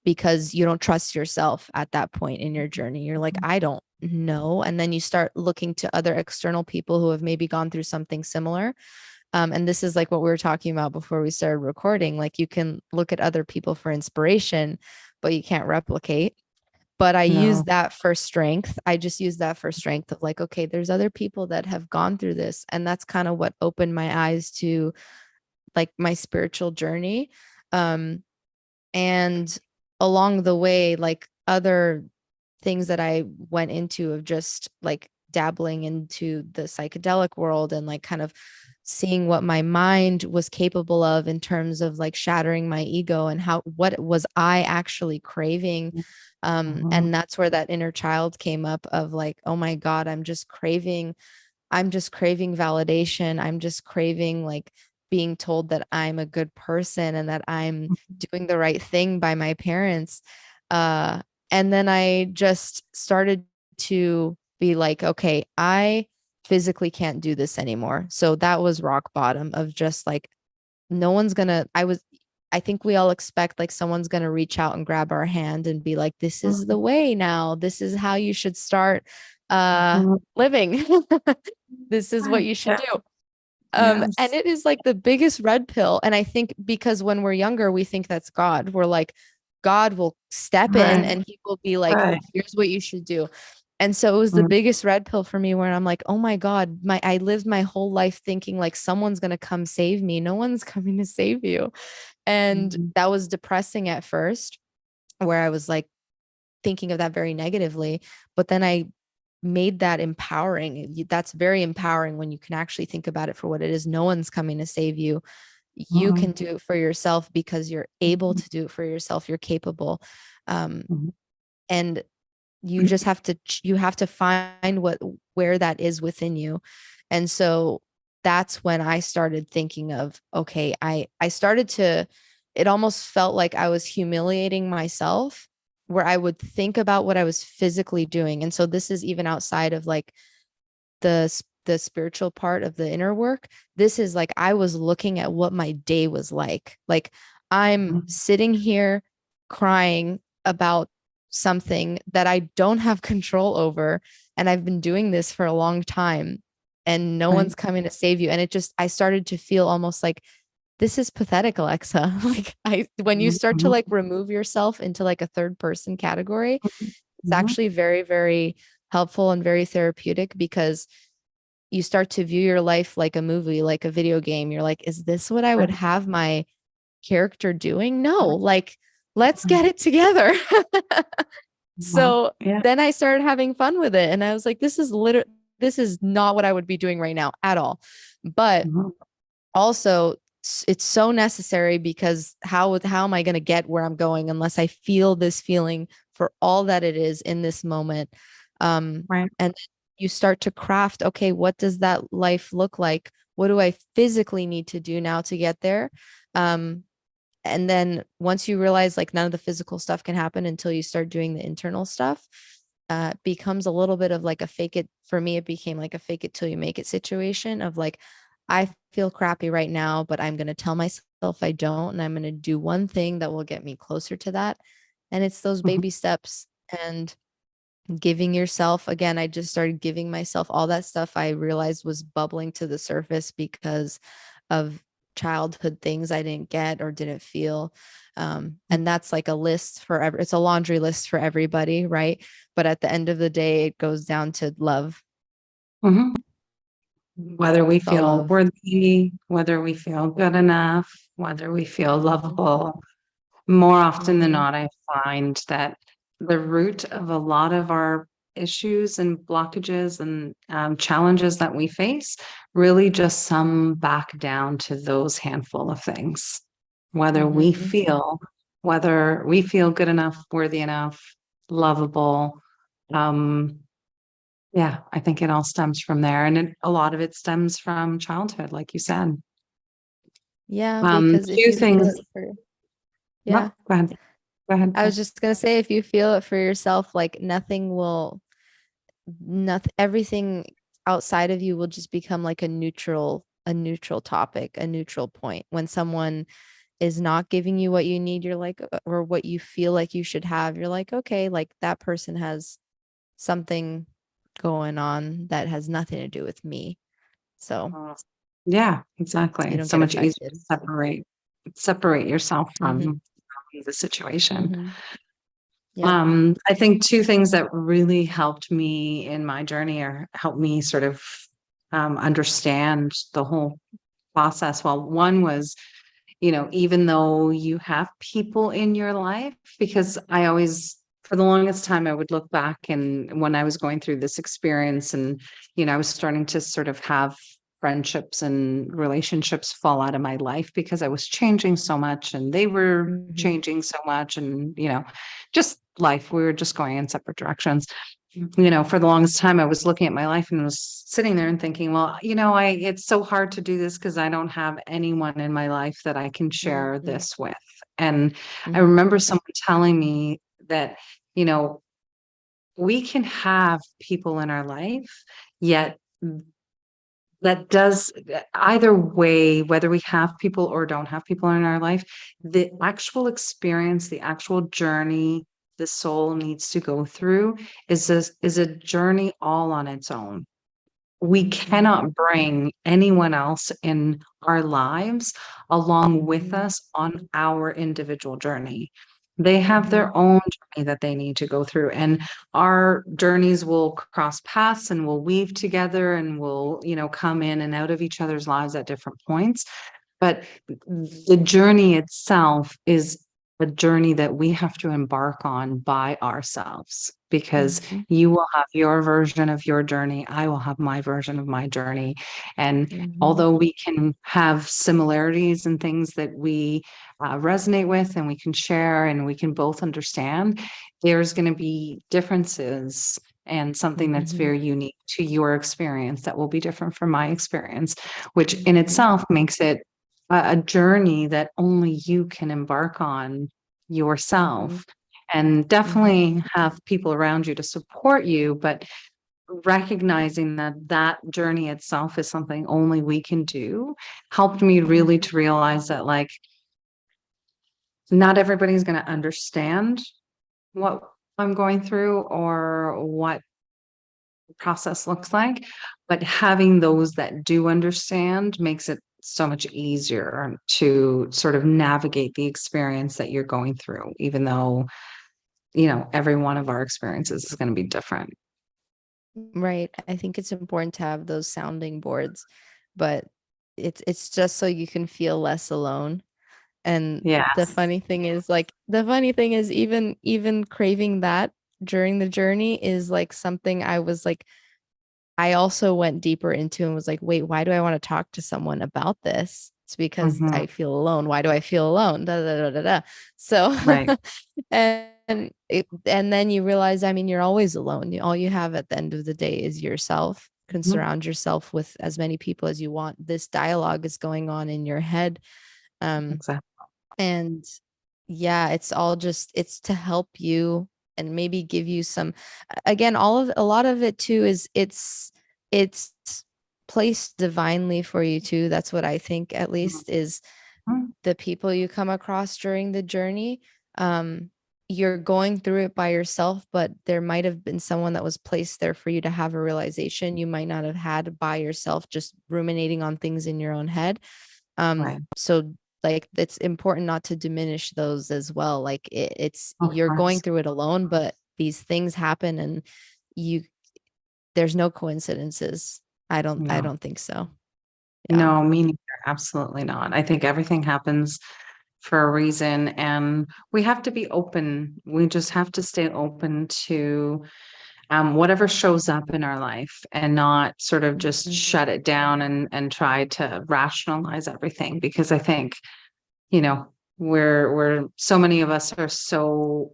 because you don't trust yourself at that point in your journey. You're like, I don't know. And then you start looking to other external people who have maybe gone through something similar. And this is like what we were talking about before we started recording. Like you can look at other people for inspiration, but you can't replicate. But I use No. that for strength. I just use that for strength of like, okay, there's other people that have gone through this. And that's kind of what opened my eyes to like my spiritual journey. Um, and along the way, like other things that I went into of just like dabbling into the psychedelic world and like kind of seeing what my mind was capable of in terms of like shattering my ego and how what was I actually craving. Mhm. And that's where that inner child came up of like, oh my God, I'm just craving validation. I'm just craving like being told that I'm a good person and that I'm doing the right thing by my parents. Uh, and then I just started to be like, okay, I physically can't do this anymore. So that was rock bottom of just like, no one's gonna, I think we all expect like someone's gonna reach out and grab our hand and be like, this is the way now. This is how you should start Mhm. living. This is what you should Yeah. do. And Yes. it is like the biggest red pill. And I think because when we're younger, we think that's God. We're like, God will step in Right. and he will be like, Right. here's what you should do. And so it was the Mm-hmm. biggest red pill for me where I'm like, oh my God, I lived my whole life thinking like someone's gonna come save me. No one's coming to save you. And that was depressing at first, where I was like thinking of that very negatively. But then I made that empowering. That's very empowering when you can actually think about it for what it is. No one's coming to save you. You Mm-hmm. can do it for yourself because you're able to do it for yourself. You're capable. Um, Mm-hmm. and you just have to you have to find what where that is within you. And so that's when I started thinking of, okay, I started to, it almost felt like I was humiliating myself, where I would think about what I was physically doing. And so this is even outside of like the spiritual part of the inner work. This is like I was looking at what my day was like I'm sitting here crying about something that I don't have control over, and I've been doing this for a long time, and no Right. one's coming to save you. And it just, I started to feel almost like this is pathetic, Alexa. Like I when you start to Mm-hmm. like remove yourself into like a third person category, it's Mm-hmm. actually very, very helpful and very therapeutic, because you start to view your life like a movie, like a video game. You're like, is this what I would Right. have my character doing? No, Right. like, let's Right. get it together. Uh-huh. So Yeah. then I started having fun with it. And I was like, this is not what I would be doing right now at all. But Mm-hmm. also, it's so necessary, because how am I going to get where I'm going unless I feel this feeling for all that it is in this moment? Right. And you start to craft, okay, what does that life look like? What do I physically need to do now to get there? um and then once you realize like none of the physical stuff can happen until you start doing the internal stuff, becomes a little bit of like a fake it, for me it became like a fake it till you make it situation of like, I feel crappy right now, but I'm going to tell myself I don't, and I'm going to do one thing that will get me closer to that. And it's those Mm-hmm. baby steps. And giving yourself, again, I just started giving myself all that stuff I realized was bubbling to the surface because of childhood things I didn't get or didn't feel. And that's like a list for it's a laundry list for everybody, right? But at the end of the day, it goes down to love. Mm-hmm. Whether we It's all feel love. worthy, whether we feel good enough, whether we feel lovable, more often than Mm-hmm. not, I find that the root of a lot of our issues and blockages and challenges that we face really just sum back down to those handful of things. Whether we Mm-hmm. feel, whether we feel good enough, worthy enough, lovable. Um, yeah, I think it all stems from there, and a lot of it stems from childhood, like you said. Yeah, because if Two you feel things. it for, No, yeah, go ahead. Go ahead. I was just gonna say, if you feel it for yourself, like nothing will, nothing, everything outside of you will just become like a neutral topic, a neutral point. When someone is not giving you what you need, you're like, or what you feel like you should have, you're like, okay, like that person has something going on that has nothing to do with me. So Yeah, you exactly. don't So get much easier affected. to separate yourself Mm-hmm. from the situation. Mm-hmm. Yep. I think two things that really helped me in my journey, or helped me sort of understand the whole process. Well, one was, even though you have people in your life, because I always, for the longest time, I would look back, and when I was going through this experience, and, I was starting to sort of have friendships and relationships fall out of my life because I was changing so much and they were Mm-hmm. changing so much. And, just life, we were just going in separate directions. For the longest time, I was looking at my life and was sitting there and thinking, well, it's so hard to do this because I don't have anyone in my life that I can share Mm-hmm. this with. And I Mm-hmm. remember someone telling me that, you know, we can have people in our life, yet that does either way, whether we have people or don't have people in our life, the actual experience, the actual journey the soul needs to go through is a journey all on its own. We Mm-hmm. cannot bring anyone else in our lives along with Mm-hmm. us on our individual journey. They have Mm-hmm. their own journey that they need to go through, and our journeys will cross paths and will weave together and will, come in and out of each other's lives at different points. But the journey itself is a journey that we have to embark on by ourselves, because Mm-hmm. you will have your version of your journey. I will have my version of my journey. And Mm-hmm. although we can have similarities and things that we resonate with and we can share and we can both understand, there's going to be differences and something that's Mm-hmm. very unique to your experience that will be different from my experience, which in Mm-hmm. itself makes it a journey that only you can embark on Mm-hmm. yourself, and Mm-hmm. definitely have people around you to support you, but recognizing that that journey itself is something only we can do helped me really Mm-hmm. to realize that, like, not everybody's going to understand what I'm going through or what process looks like, but having those that do understand makes it so much easier to sort of navigate the experience that you're going through, even though, every one of our experiences is going to be different. Right. I think it's important to have those sounding boards, but it's just so you can feel less alone. And Yes. the funny thing is even craving that during the journey is like something I was like I also went deeper into and was like, wait, why do I want to talk to someone about this? It's because Hmm. I feel alone. Why do I feel alone? Da, da, da, da, da. So, Right. and then you realize, I mean, you're always alone. All you have at the end of the day is yourself. You can Mhm. surround yourself with as many people as you want. This dialogue is going on in your head. Um, Exactly. and yeah, it's to help you and maybe give you some, again, a lot of it too is it's placed divinely for you too. That's what I think, at least, is Mhm. the people you come across during the journey. Um, you're going through it by yourself, but there might have been someone that was placed there for you to have a realization you might not have had by yourself, just ruminating on things in your own head. Right. So like it's important not to diminish those as well. Like it's Of you're going course. through it alone, but these things happen and you there's no coincidences. I No, don't think so. Yeah. no, me neither. Absolutely not. I think everything happens for a reason, and we have to be open. We just have to stay open to whatever shows up in our life, and not sort of just Mhm. shut it down and try to rationalize everything, because I think, you know, we're so many of us are so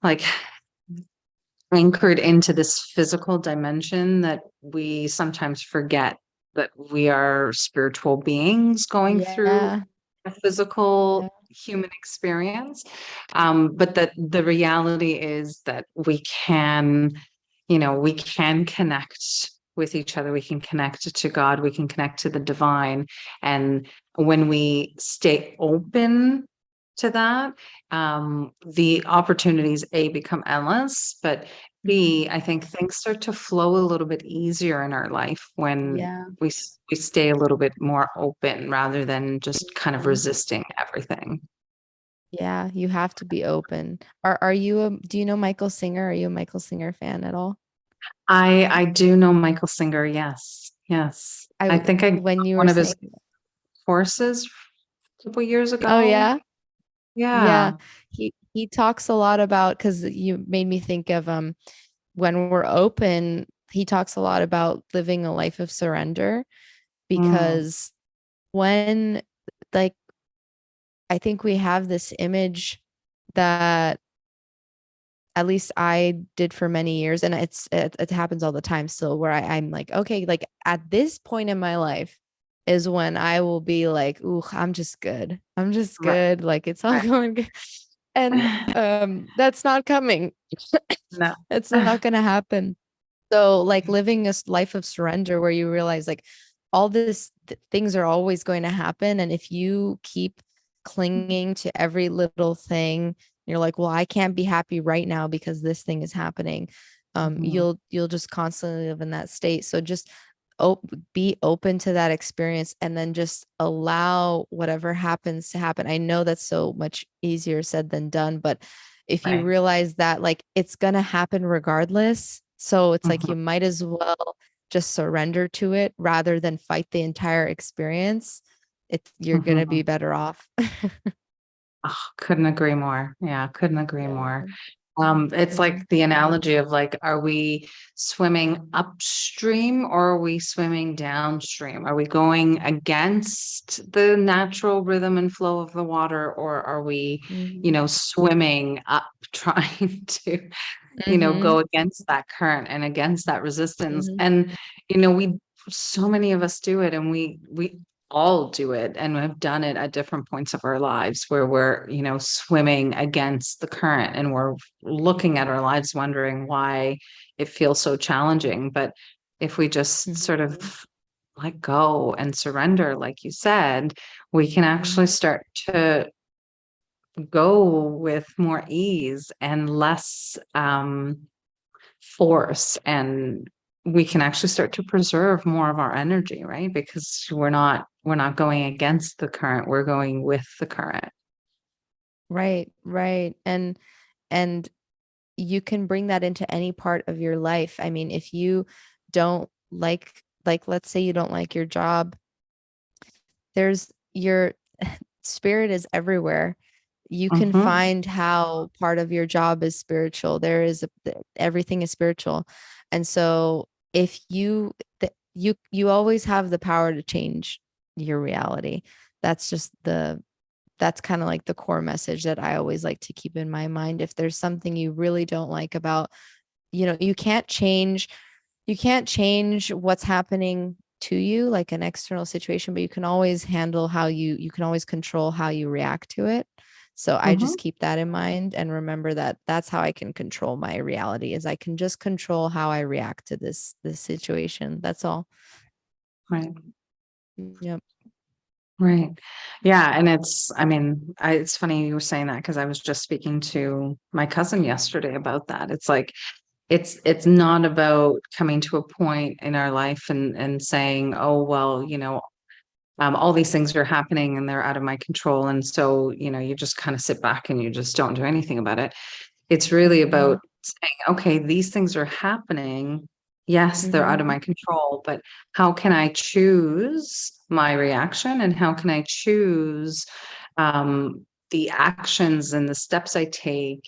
like anchored into this physical dimension that we sometimes forget that we are spiritual beings going through Yeah. a physical Yeah. human experience. But that the reality is that we can connect with each other. We can connect to God. We can connect to the divine. And when we stay open to that, the opportunities, A, become endless, but B, Mhm. I think things start to flow a little bit easier in our life when Yeah. we stay a little bit more open rather than just kind of Mhm. resisting everything. Yeah, you have to be open. Are you a do you know Michael Singer? Are you a Michael Singer fan at all? I do know Michael Singer. Yes, yes. I think I got When you were one of his saying, courses a couple years oh ago. yeah. Yeah, Yeah. he talks a lot about, because you made me think of when we're open, he talks a lot about living a life of surrender, Mm, because when, like, I think we have this image that at least I did for many years, and it happens all the time still, where I'm like, okay, like at this point in my life is when I will be like, ooh, I'm just good. I'm just right, good. Like it's all right. going good. And that's not coming. No. It's not gonna happen. So like living a life of surrender where you realize like all this things are always going to happen. And if you keep clinging to every little thing, you're like, well, I can't be happy right now because this thing is happening. Mhm. You'll just constantly live in that state. So just be open to that experience and then just allow whatever happens to happen. I know that's so much easier said than done, but if you Right. realize that like it's gonna happen regardless, so it's like Mhm. you might as well just surrender to it rather than fight the entire experience. You're gonna be Mhm. better off. Oh, couldn't agree more. Yeah, couldn't agree Yeah. more. It's Yeah. like the analogy of like, are we swimming upstream or are we swimming downstream? Are we going against the natural rhythm and flow of the water, or are we, Mhm. swimming up, trying to, Mhm. go against that current and against that resistance? Mhm. And, we, so many of us do it, and we all do it and have done it at different points of our lives where we're, swimming against the current and we're looking at our lives wondering why it feels so challenging. But if we just sort Mhm. of let go and surrender, like you said, we can actually Mhm. start to go with more ease and less force, and we can actually start to preserve more of our energy, right? Because we're not going against the current, we're going with the current. Right, right. And you can bring that into any part of your life. I mean, if you don't like let's say you don't like your job, there's your spirit is everywhere. You can Hmm. find how part of your job is spiritual. Everything is spiritual. And so if you always have the power to change your reality. That's just that's kind of like the core message that I always like to keep in my mind. If there's something you really don't like about, you can't change what's happening to you, like an external situation, but you can always handle you can always control how you react to it. So I Hmm. just keep that in mind and remember that that's how I can control my reality, is I can just control how I react to this situation. That's all. Right. Yep. Right. Yeah. And it's funny you were saying that because I was just speaking to my cousin yesterday about that. It's like, it's not about coming to a point in our life and saying, oh, well, all these things are happening and they're out of my control. And so, you just kind of sit back and you just don't do anything about it. It's really about Mhm. saying, okay, these things are happening. Yes, they're out of Mhm. my control, but how can I choose my reaction, and how can I choose the actions and the steps I take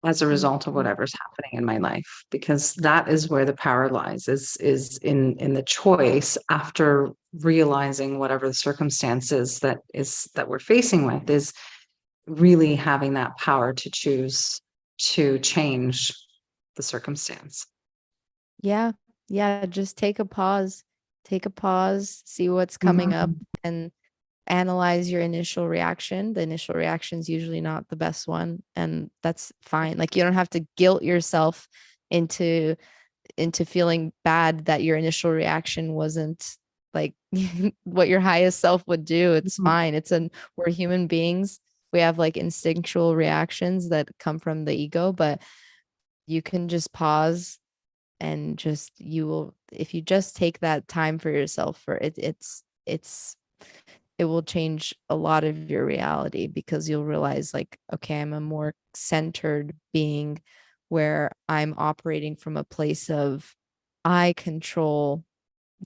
as a result of Mhm. whatever's happening in my life? Because that is where the power lies, is in the choice after realizing whatever the circumstances that we're facing with, is really having that power to choose to change the circumstance. Yeah. Yeah, just take a pause. Take a pause, see what's coming up, Mhm. and analyze your initial reaction. The initial reaction is usually not the best one, and that's fine. Like you don't have to guilt yourself into into feeling bad that your initial reaction wasn't like what your highest self would do. It's Mhm. fine. We're human beings. We have like instinctual reactions that come from the ego, but you can just pause and just you will if you just take that time for yourself for it it will change a lot of your reality because you'll realize like, okay, I'm a more centered being where I'm operating from a place of I control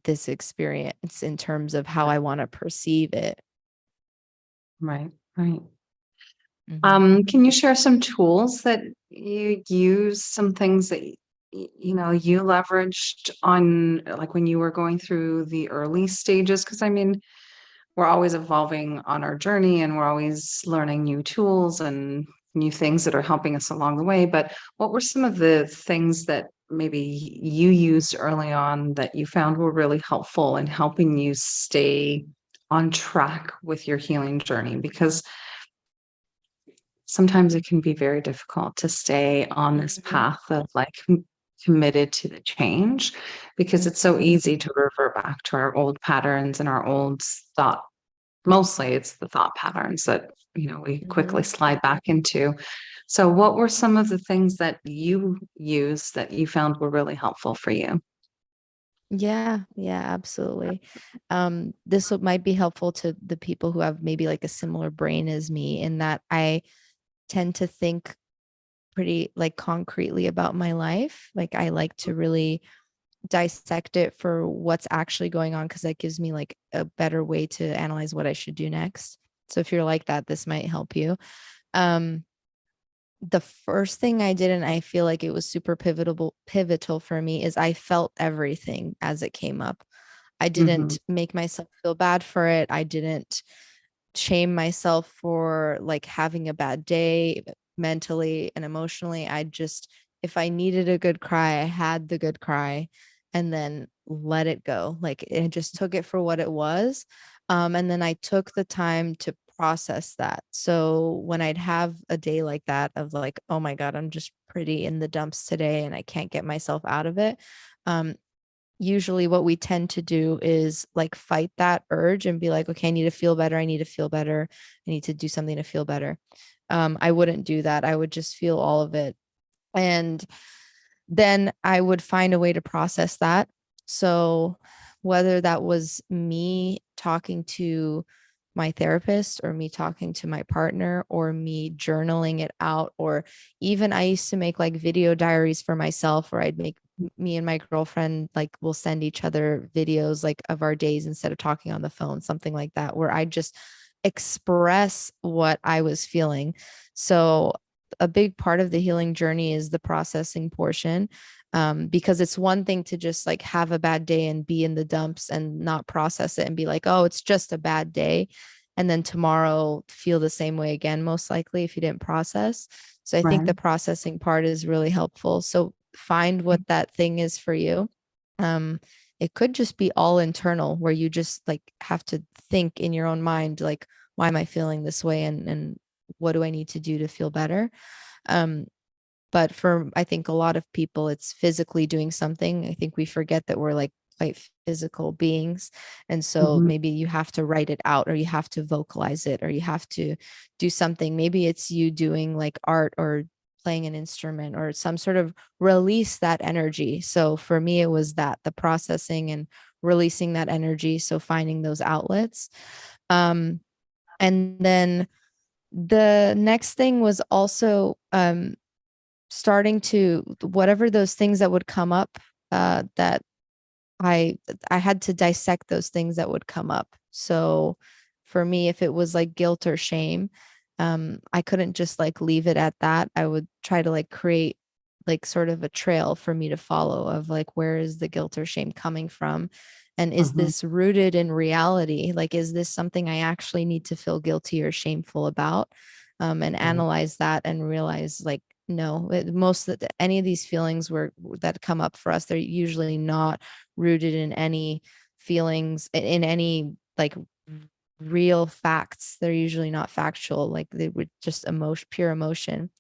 this experience in terms of how Right, I want to perceive it. right, right. Mhm. Can you share some tools that you use, some things that you leveraged on like when you were going through the early stages? Because I mean, we're always evolving on our journey and we're always learning new tools and new things that are helping us along the way. But what were some of the things that maybe you used early on that you found were really helpful in helping you stay on track with your healing journey? Because sometimes it can be very difficult to stay on this Mhm. path of like committed to the change because it's so Mhm. easy to revert back to our old patterns and our old thought. Mostly it's the thought patterns that we quickly Mhm. slide back into. So what were some of the things that you use that you found were really helpful for you? Yeah, yeah, absolutely. Might be helpful to the people who have maybe like a similar brain as me in that I tend to think pretty like concretely about my life. Like I like to really dissect it for what's actually going on because that gives me like a better way to analyze what I should do next. So if you're like that, this might help you. Um, the first thing I did, and I feel like it was super pivotal for me, is I felt everything as it came up. I Hmm. didn't make myself feel bad for it. I didn't shame myself for like having a bad day mentally and emotionally. If I needed a good cry, I had the good cry and then let it go. Like it just took it for what it was. And then I took the time to process that. So when I'd have a day like that of like, oh my God, I'm just pretty in the dumps today and I can't get myself out of it. Um, Usually what we tend to do is like fight that urge and be like, okay, I need to feel better. I need to feel better. I need to do something to feel better. I wouldn't do that. I would just feel all of it. And then I would find a way to process that. So whether that was me talking to my therapist or me talking to my partner or me journaling it out, or even I used to make like video diaries for myself where I'd make me and my girlfriend like we'll send each other videos like of our days instead of talking on the phone, something like that, where I just express what I was feeling. So a big part of the healing journey is the processing portion. Because it's one thing to just like have a bad day and be in the dumps and not process it and be like, oh, it's just a bad day. And then tomorrow feel the same way again, most likely, if you didn't process. So I think Right. the processing part is really helpful. So find what that thing is for you. Um, it could just be all internal, where you just like have to think in your own mind, like, why am I feeling this way? And what do I need to do to feel better? Um, but for I think a lot of people, it's physically doing something. I think we forget that we're like quite physical beings. And so Hmm. maybe you have to write it out or you have to vocalize it or you have to do something. Maybe it's you doing like art or playing an instrument or some sort of release that energy. So for me, it was that the processing and releasing that energy. So finding those outlets. Um, and then the next thing was also starting to whatever those things that would come up that I I had to dissect those things that would come up. So for me, if it was like guilt or shame, I couldn't just like leave it at that. I would try to like create like sort of a trail for me to follow of like where is the guilt or shame coming from? And is Hmm. this rooted in reality? Like, is this something I actually need to feel guilty or shameful about? And Right. analyze that and realize like no, most of any of these feelings were that come up for us, they're usually not rooted in any feelings in any like real facts. They're usually not factual, like they were just emotion, pure emotion.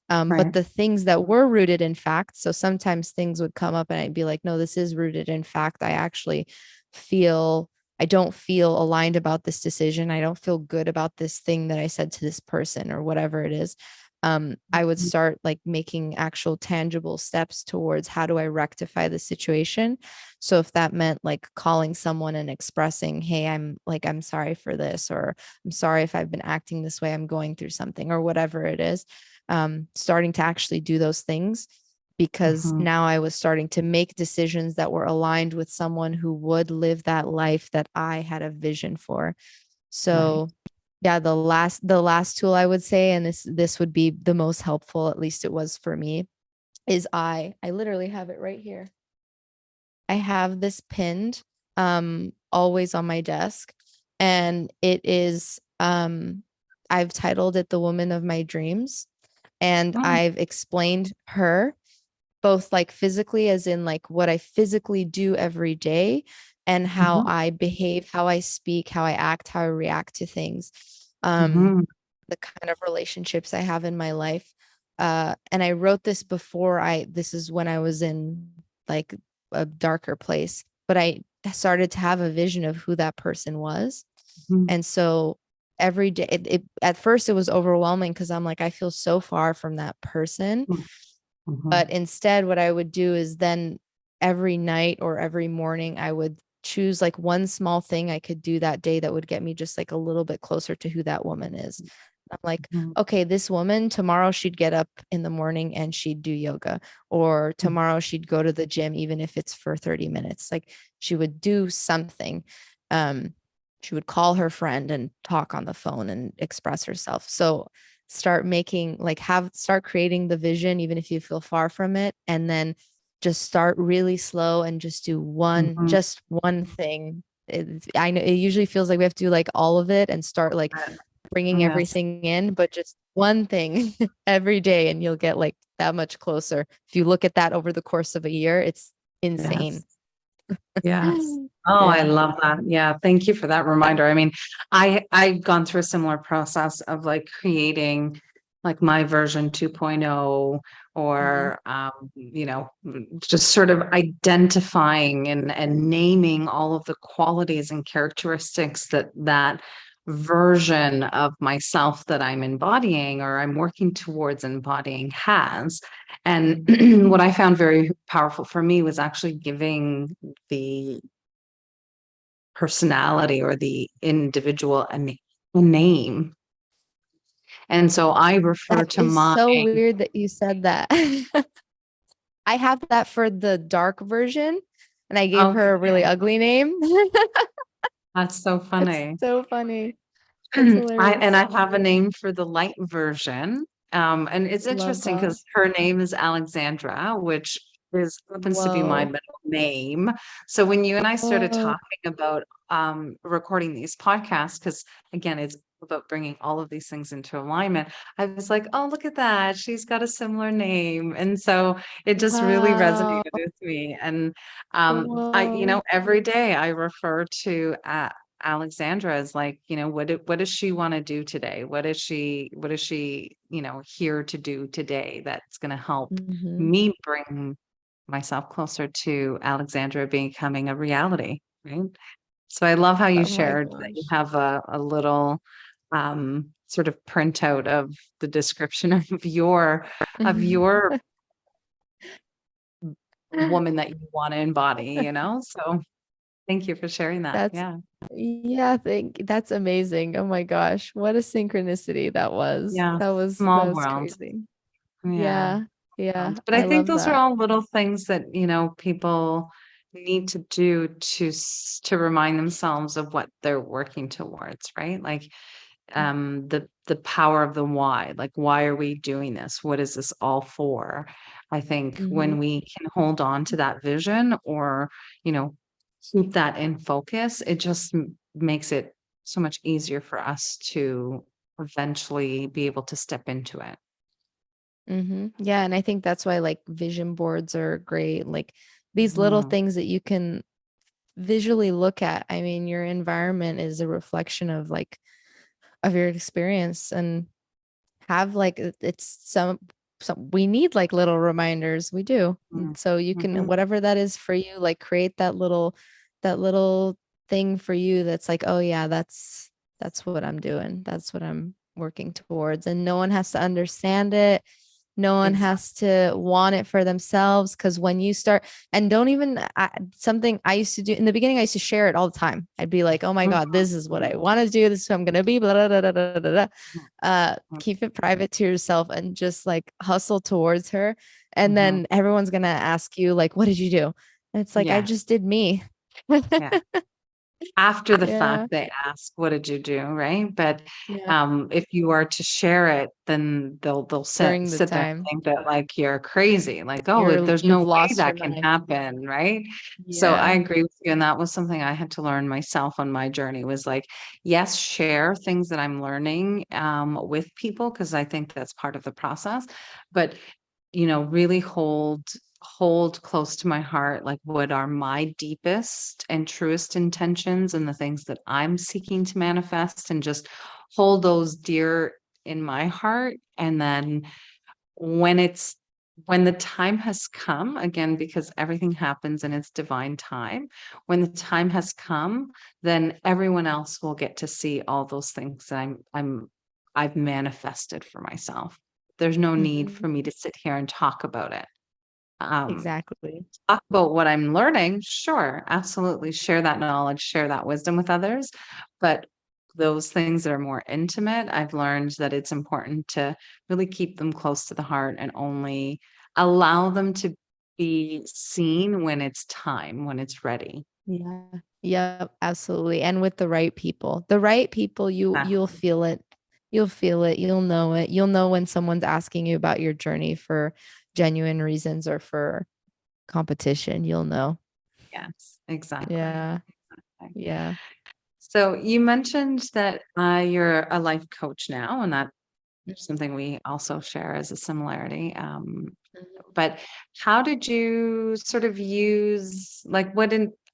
But Right. the things that were rooted in fact, so sometimes things would come up and I'd be like, no, this is rooted in fact. I actually feel, I don't feel aligned about this decision. I don't feel good about this thing that I said to this person or whatever it is. I would start like making actual tangible steps towards how do I rectify the situation. So if that meant like calling someone and expressing, hey, I'm sorry for this, or I'm sorry if I've been acting this way, I'm going through something or whatever it is, starting to actually do those things because Mhm. now I was starting to make decisions that were aligned with someone who would live that life that I had a vision for. Right. So yeah, the last tool I would say, and this would be the most helpful, at least it was for me, is I literally have it right here. I have this pinned always on my desk, and it is I've titled it The Woman of My Dreams, and Mm. I've explained her both like physically, as in like what I physically do every day, and how Mhm. I behave, how I speak, how I act, how I react to things, Mhm. the kind of relationships I have in my life. And I wrote this before this is when I was in like a darker place, but I started to have a vision of who that person was. Mhm. And so every day, at first it was overwhelming because I'm like, I feel so far from that person. But Mhm. instead, what I would do is then every night or every morning, I would choose like one small thing I could do that day that would get me just like a little bit closer to who that woman is. I'm like, Mhm. okay, this woman, tomorrow she'd get up in the morning and she'd do yoga, or Mhm. tomorrow she'd go to the gym, even if it's for 30 minutes. Like she would do something. Um, she would call her friend and talk on the phone and express herself. So start making like start creating the vision even if you feel far from it, and then just start really slow and just do Mhm. just one thing. I know it usually feels like we have to do like all of it and start like bringing Yes. everything in, but just one thing every day and you'll get like that much closer. If you look at that over the course of a year, it's insane. Yes. Yes. Oh, I Yeah. love that. Yeah. Thank you for that reminder. I mean, I've gone through a similar process of like creating like my version 2.0, Mhm. or just sort of identifying and naming all of the qualities and characteristics that that version of myself that I'm embodying or I'm working towards embodying has. And what I found very powerful for me was actually giving the personality or the individual a name. And so I refer That to is my, so weird that you said that. I have that for the dark version, and I gave her a really okay, ugly name. that's so That's funny. so funny. That's And hilarious. I have a name for the light version. And it's Love interesting that. because her name is Alexandra, which is happens to be my Whoa. middle name. So when you and I started Whoa. talking about recording these podcasts, because again, it's about bringing all of these things into alignment, I was like, oh, look at that. She's got a similar name. And so it just really Wow. resonated with me. And Whoa. every day I refer to Alexandra is like, what does she want to do today? What is she, here to do today that's going to help Hmm. me bring myself closer to Alexandra becoming a reality, right? So I love how you Oh my shared that you gosh. have a little sort of printout of the description of your woman that you want to embody. So thank you for sharing that. That's Yeah. yeah, that's amazing. Oh my gosh. What a synchronicity that was. Yeah. That was that Small was world. crazy. Yeah. Yeah. Yeah. But I I think love those are that. all little things that, people need to do to remind themselves of what they're working towards, right? Like the power of the why. Like, why are we doing this? What is this all for? I think Mm-hmm. when we can hold on to that vision, or, you know, keep that in focus, it just makes it so much easier for us to eventually be able to step into it. Mm-hmm. Yeah, and I think that's why like vision boards are great. Like these little Mhm. things that you can visually look at. I mean, your environment is a reflection of like of your experience, and have like it's some. we need like little reminders. We do. And so you can, Mm-hmm. whatever that is for you, like create that little thing for you that's like, oh yeah, that's what I'm doing. That's what I'm working towards. And no one has to understand it. No one Exactly. has to want it for themselves. Because when you start, and don't even, something I used to do in the beginning, I used to share it all the time. I'd be like, oh my God, this is what I want to do. This is who I'm going to be. Blah, blah, blah, blah, blah, blah, blah. Keep it private to yourself and just like hustle towards her. And Mm-hmm. then everyone's going to ask you, like, what did you do? And it's like, I Yeah. just did me. Yeah. After the Yeah. fact, they ask, "What did you do?" Right? But, Yeah. if you are to share it, then they'll sit During the sit there time and think that, like, you're crazy, like, "Oh, there's no you've way lost your that can mind. happen," right? So I Yeah. agree with you, and that was something I had to learn myself on my journey was, like, yes, share things that I'm learning, with people because I think that's part of the process, but really hold close to my heart, like, what are my deepest and truest intentions and the things that I'm seeking to manifest, and just hold those dear in my heart. And then when it's when the time has come, again, because everything happens in its divine time, when the time has come, then everyone else will get to see all those things that I've manifested for myself. There's no need Hmm. for me to sit here and talk about it. Um, Exactly. talk about what I'm learning, sure, absolutely. Share that knowledge, share that wisdom with others. But those things that are more intimate, I've learned that it's important to really keep them close to the heart and only allow them to be seen when it's time, when it's ready. Yeah. Yep, absolutely. And with the right people. The right people, you'll Exactly. feel it. You'll feel it. You'll know it. You'll know when someone's asking you about your journey for genuine reasons or for competition. You'll know. Yes, exactly. Yeah. Exactly. Yeah. So you mentioned that you're a life coach now, and that Mhm. something we also share as a similarity. But how did you sort of use like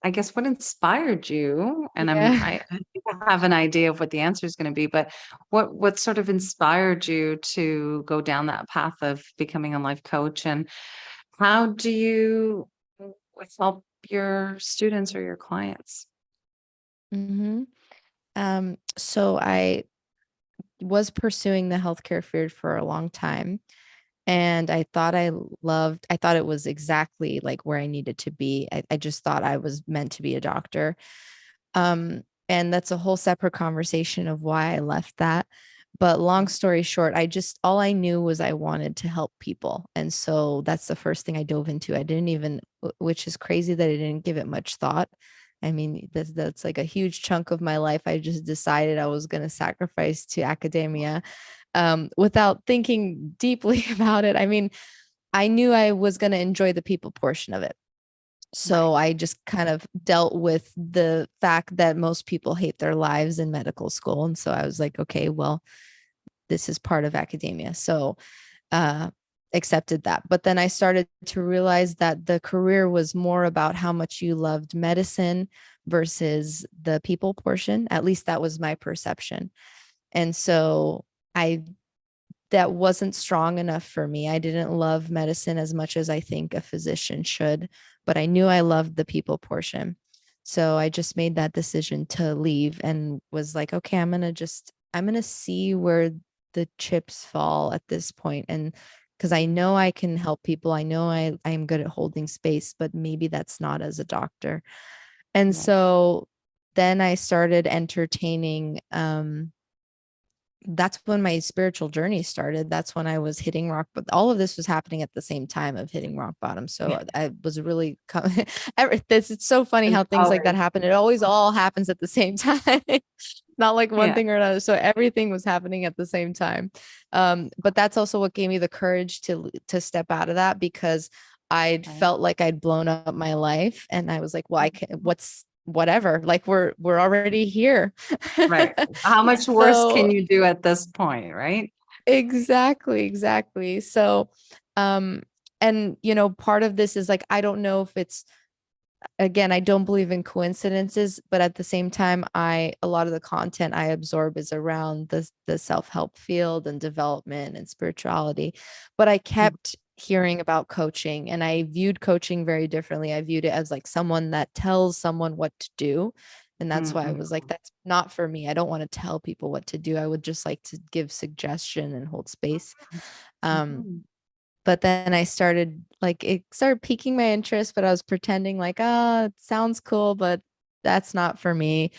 I guess what inspired you? And Yeah. I think I have an idea of what the answer is going to be, but what sort of inspired you to go down that path of becoming a life coach? And how do you help your students or your clients? Hmm. So I was pursuing the healthcare field for a long time. And I thought it was exactly like where I needed to be. I just thought I was meant to be a doctor. And that's a whole separate conversation of why I left that. But long story short, all I knew was I wanted to help people. And so that's the first thing I dove into. I didn't even, which is crazy that I didn't give it much thought. I mean, that's like a huge chunk of my life. I just decided I was going to sacrifice to academia without thinking deeply about it. I mean, I knew I was going to enjoy the people portion of it. Right. So I just kind of dealt with the fact that most people hate their lives in medical school. And so I was like, okay, well, this is part of academia. So uh, accepted that. But then I started to realize that the career was more about how much you loved medicine versus the people portion. At least that was my perception. And so I that wasn't strong enough for me. I didn't love medicine as much as I think a physician should, but I knew I loved the people portion. So I just made that decision to leave and was like, okay, I'm going to see where the chips fall at this point. And because I know I can help people, I know I'm good at holding space, but maybe that's not as a doctor. And Yeah. so then I started entertaining that's when my spiritual journey started. That's when I was hitting rock, but all of this was happening at the same time of hitting rock bottom. Yeah. So I was really, it's so funny how things like that Empowered. happen. It always all happens at the same time. Not like one Yeah. thing or another. So everything was happening at the same time. But that's also what gave me the courage to step out of that because I'd Right. felt like I'd blown up my life. And I was like, well, I can, what's, whatever, like we're already here. Right. How much worse So can you do at this point, right? exactly, exactly. So, um, and part of this is like, I don't know if it's again, I don't believe in coincidences, but at the same time, a lot of the content I absorb is around the self-help field and development and spirituality. But I kept hearing about coaching, and I viewed coaching very differently. I viewed it as like someone that tells someone what to do. And that's why I was like, Mm-hmm. that's not for me. I don't want to tell people what to do. I would just like to give suggestion and hold space. Um, Mm-hmm. but then I started like it started piquing my interest, but I was pretending like, oh, it sounds cool, but that's not for me.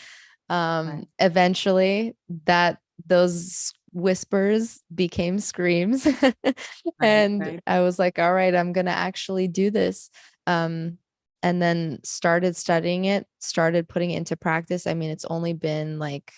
Right. Eventually that those whispers became screams. Right. And Right. I was like, all right, I'm gonna actually do this. Um, and then started studying it, started putting it into practice. I mean, it's only been like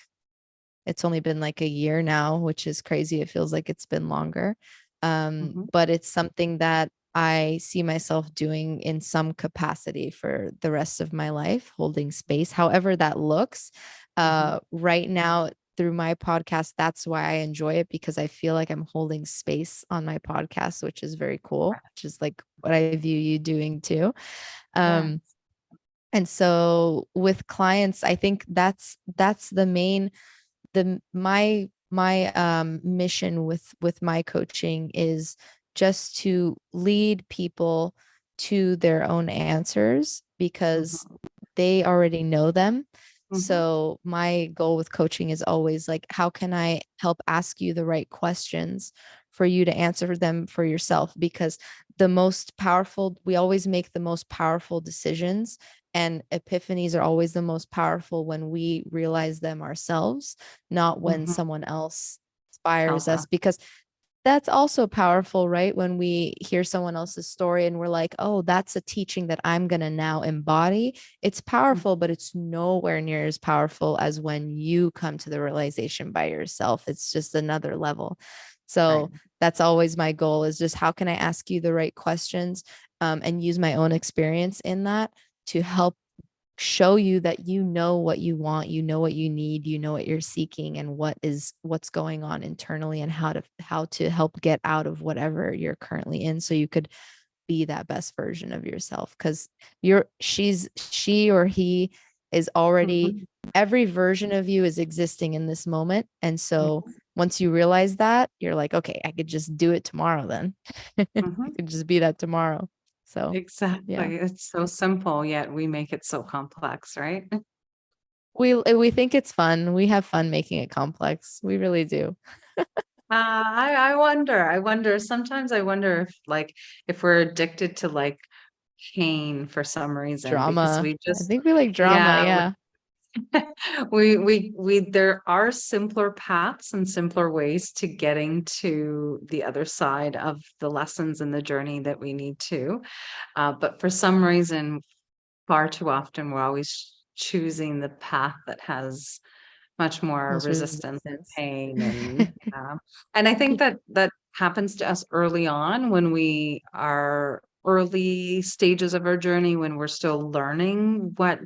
a year now, which is crazy. It feels like it's been longer. Mm-hmm. But it's something that I see myself doing in some capacity for the rest of my life, holding space, however that looks. Mm-hmm. Right now, through my podcast, that's why I enjoy it, because I feel like I'm holding space on my podcast, which is very cool, which is like what I view you doing too. Yeah. Um, and so with clients, I think that's the main the my mission with my coaching is just to lead people to their own answers, because Mm-hmm. they already know them. Mm-hmm. So my goal with coaching is always like, how can I help ask you the right questions for you to answer them for yourself? Because we always make the most powerful decisions, and epiphanies are always the most powerful when we realize them ourselves, not when Mm-hmm. someone else inspires Tells us. us. Because that's also powerful, right? When we hear someone else's story and we're like, oh, that's a teaching that I'm going to now embody. It's powerful, but it's nowhere near as powerful as when you come to the realization by yourself. It's just another level. Right. So that's always my goal, is just how can I ask you the right questions, and use my own experience in that to help show you that you know what you want, you know what you need, you know what you're seeking, and what's going on internally, and how to help get out of whatever you're currently in, so you could be that best version of yourself. Because she or he is already, Mm-hmm. every version of you is existing in this moment. And so Mm-hmm. once you realize that, you're like, okay, I could just do it tomorrow then. I Mm-hmm. could just be that tomorrow. So yeah. Exactly. It's so simple, yet we make it so complex, right? We think it's fun. We have fun making it complex. We really do. I wonder. Sometimes I wonder if if we're addicted to pain for some reason because Drama. we I just think we like drama. yeah, Yeah. we there are simpler paths and simpler ways to getting to the other side of the lessons and the journey that we need to. But for some reason, far too often we're always choosing the path that has much more Most resistance and resistance. pain and I think that that happens to us early on when we are early stages of our journey when we're still learning what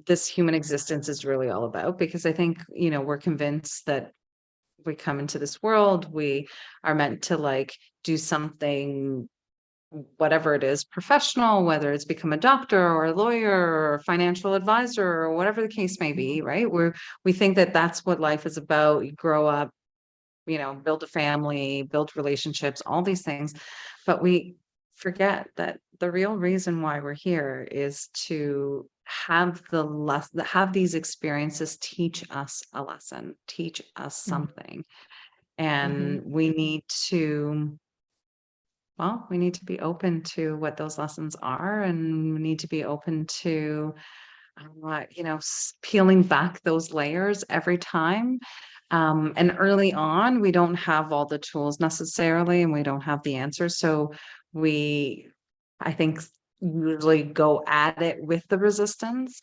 this human existence is really all about because I think we're convinced that we come into this world we are meant to do something whatever it is, professional, whether it's become a doctor or a lawyer or a financial advisor or whatever the case may be, right? We think that that's what life is about. You grow up, build a family, build relationships, all these things. But we forget that the real reason why we're here is to have these experiences teach us a lesson, teach us something. Mm-hmm. And we need to we need to be open to what those lessons are, and we need to be open to, peeling back those layers every time. And early on, we don't have all the tools necessarily, and we don't have the answers. So we, I think, usually go at it with the resistance.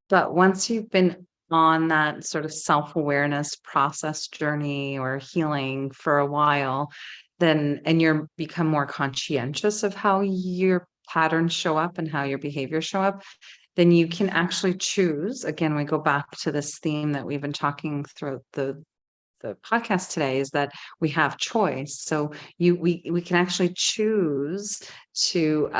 But once you've been on that sort of self-awareness process journey or healing for a while, then and you're become more conscientious of how your patterns show up and how your behaviors show up, then you can actually choose. Again, we go back to this theme that we've been talking throughout the podcast today is that we have choice. So we can actually choose to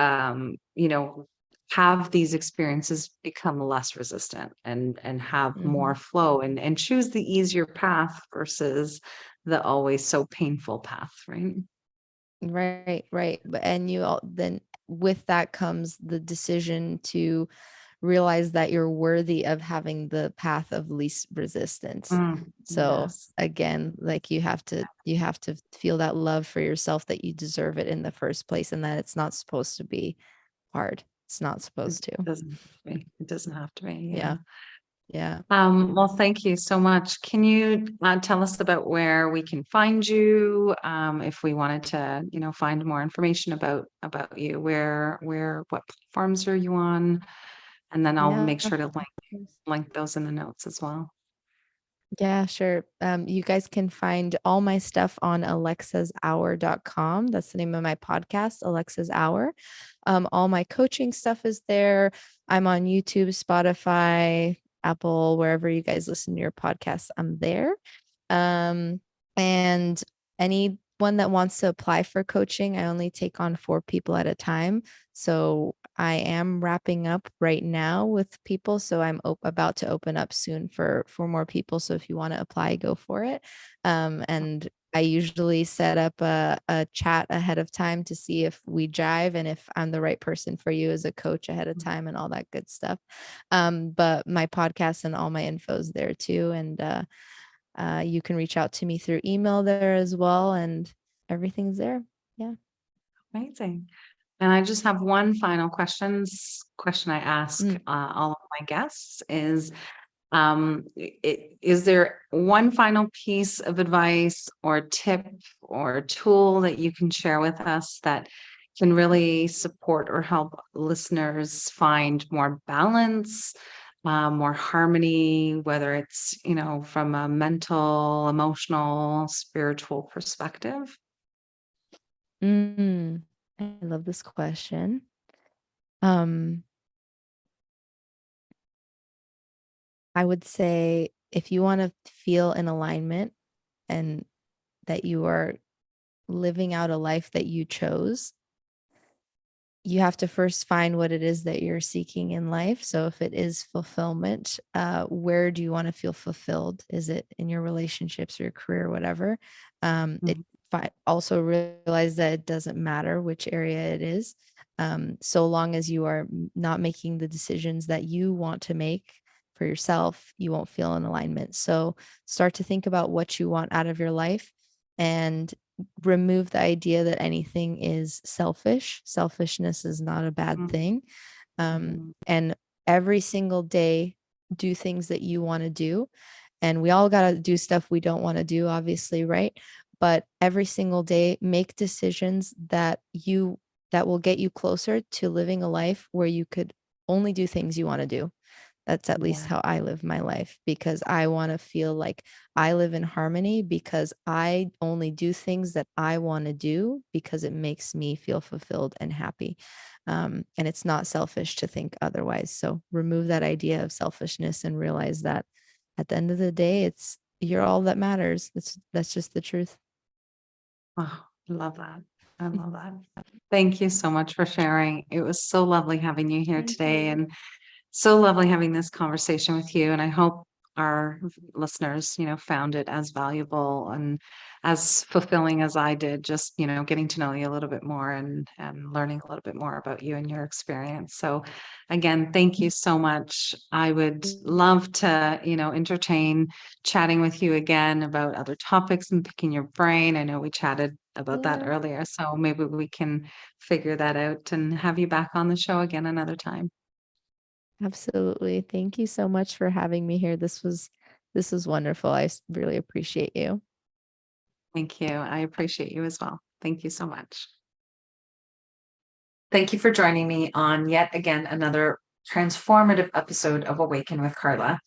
have these experiences become less resistant and have more Mhm. flow and choose the easier path versus the always so painful path, right? Right, right. But and you all then with that comes the decision to realize that you're worthy of having the path of least resistance. So Yes. again, like you have to feel that love for yourself that you deserve it in the first place and that it's not supposed to be hard. It's not It supposed to. doesn't have to be. It doesn't have to be. Yeah. Yeah. Yeah. Well, thank you so much. Can you tell us about where we can find you? If we wanted to, find more information about you, what platforms are you on? And then I'll Yeah. make sure to link those in the notes as well. Yeah, sure. You guys can find all my stuff on alexashour.com. That's the name of my podcast, Alexa's Hour. All my coaching stuff is there. I'm on YouTube, Spotify, Apple, wherever you guys listen to your podcasts, I'm there. Um, and anyone that wants to apply for coaching, I only take on 4 people at a time. So I am wrapping up right now with people. So I'm about to open up soon for more people. So if you want to apply, go for it. And I usually set up a chat ahead of time to see if we jive and if I'm the right person for you as a coach ahead of time and all that good stuff. But my podcast and all my info is there too. And you can reach out to me through email there as well, and everything's there. Yeah. Amazing. And I just have one final question I ask Mm. all of my guests is, is there one final piece of advice or tip or tool that you can share with us that can really support or help listeners find more balance, more harmony, whether it's, from a mental, emotional, spiritual perspective? Mm. I love this question. Um, I would say if you want to feel in alignment and that you are living out a life that you chose, you have to first find what it is that you're seeking in life. So if it is fulfillment, where do you want to feel fulfilled? Is it in your relationships or your career, whatever? Mhm. Also realize that it doesn't matter which area it is. So long as you are not making the decisions that you want to make for yourself, you won't feel in alignment. So start to think about what you want out of your life and remove the idea that anything is selfish. Selfishness is not a bad thing. Mhm. And every single day, do things that you want to do. And we all got to do stuff we don't want to do, obviously, right? But every single day, make decisions that will get you closer to living a life where you could only do things you want to do. That's at least Yeah. how I live my life because I want to feel like I live in harmony because I only do things that I want to do because it makes me feel fulfilled and happy. And it's not selfish to think otherwise. So remove that idea of selfishness and realize that at the end of the day, you're all that matters. That's just the truth. Oh, I love that. I love that. Thank you so much for sharing. It was so lovely having you here Thank today you. and so lovely having this conversation with you. And I hope our listeners, found it as valuable and as fulfilling as I did, just, getting to know you a little bit more and learning a little bit more about you and your experience. So again, thank you so much. I would love to, entertain chatting with you again about other topics and picking your brain. I know we chatted about that Yeah, earlier, so maybe we can figure that out and have you back on the show again another time. absolutely. Thank you so much for having me here. This was wonderful. Really appreciate you. Thank you. I appreciate you as well. Thank you so much. Thank you for joining me on yet again another transformative episode of Awaken with Carla.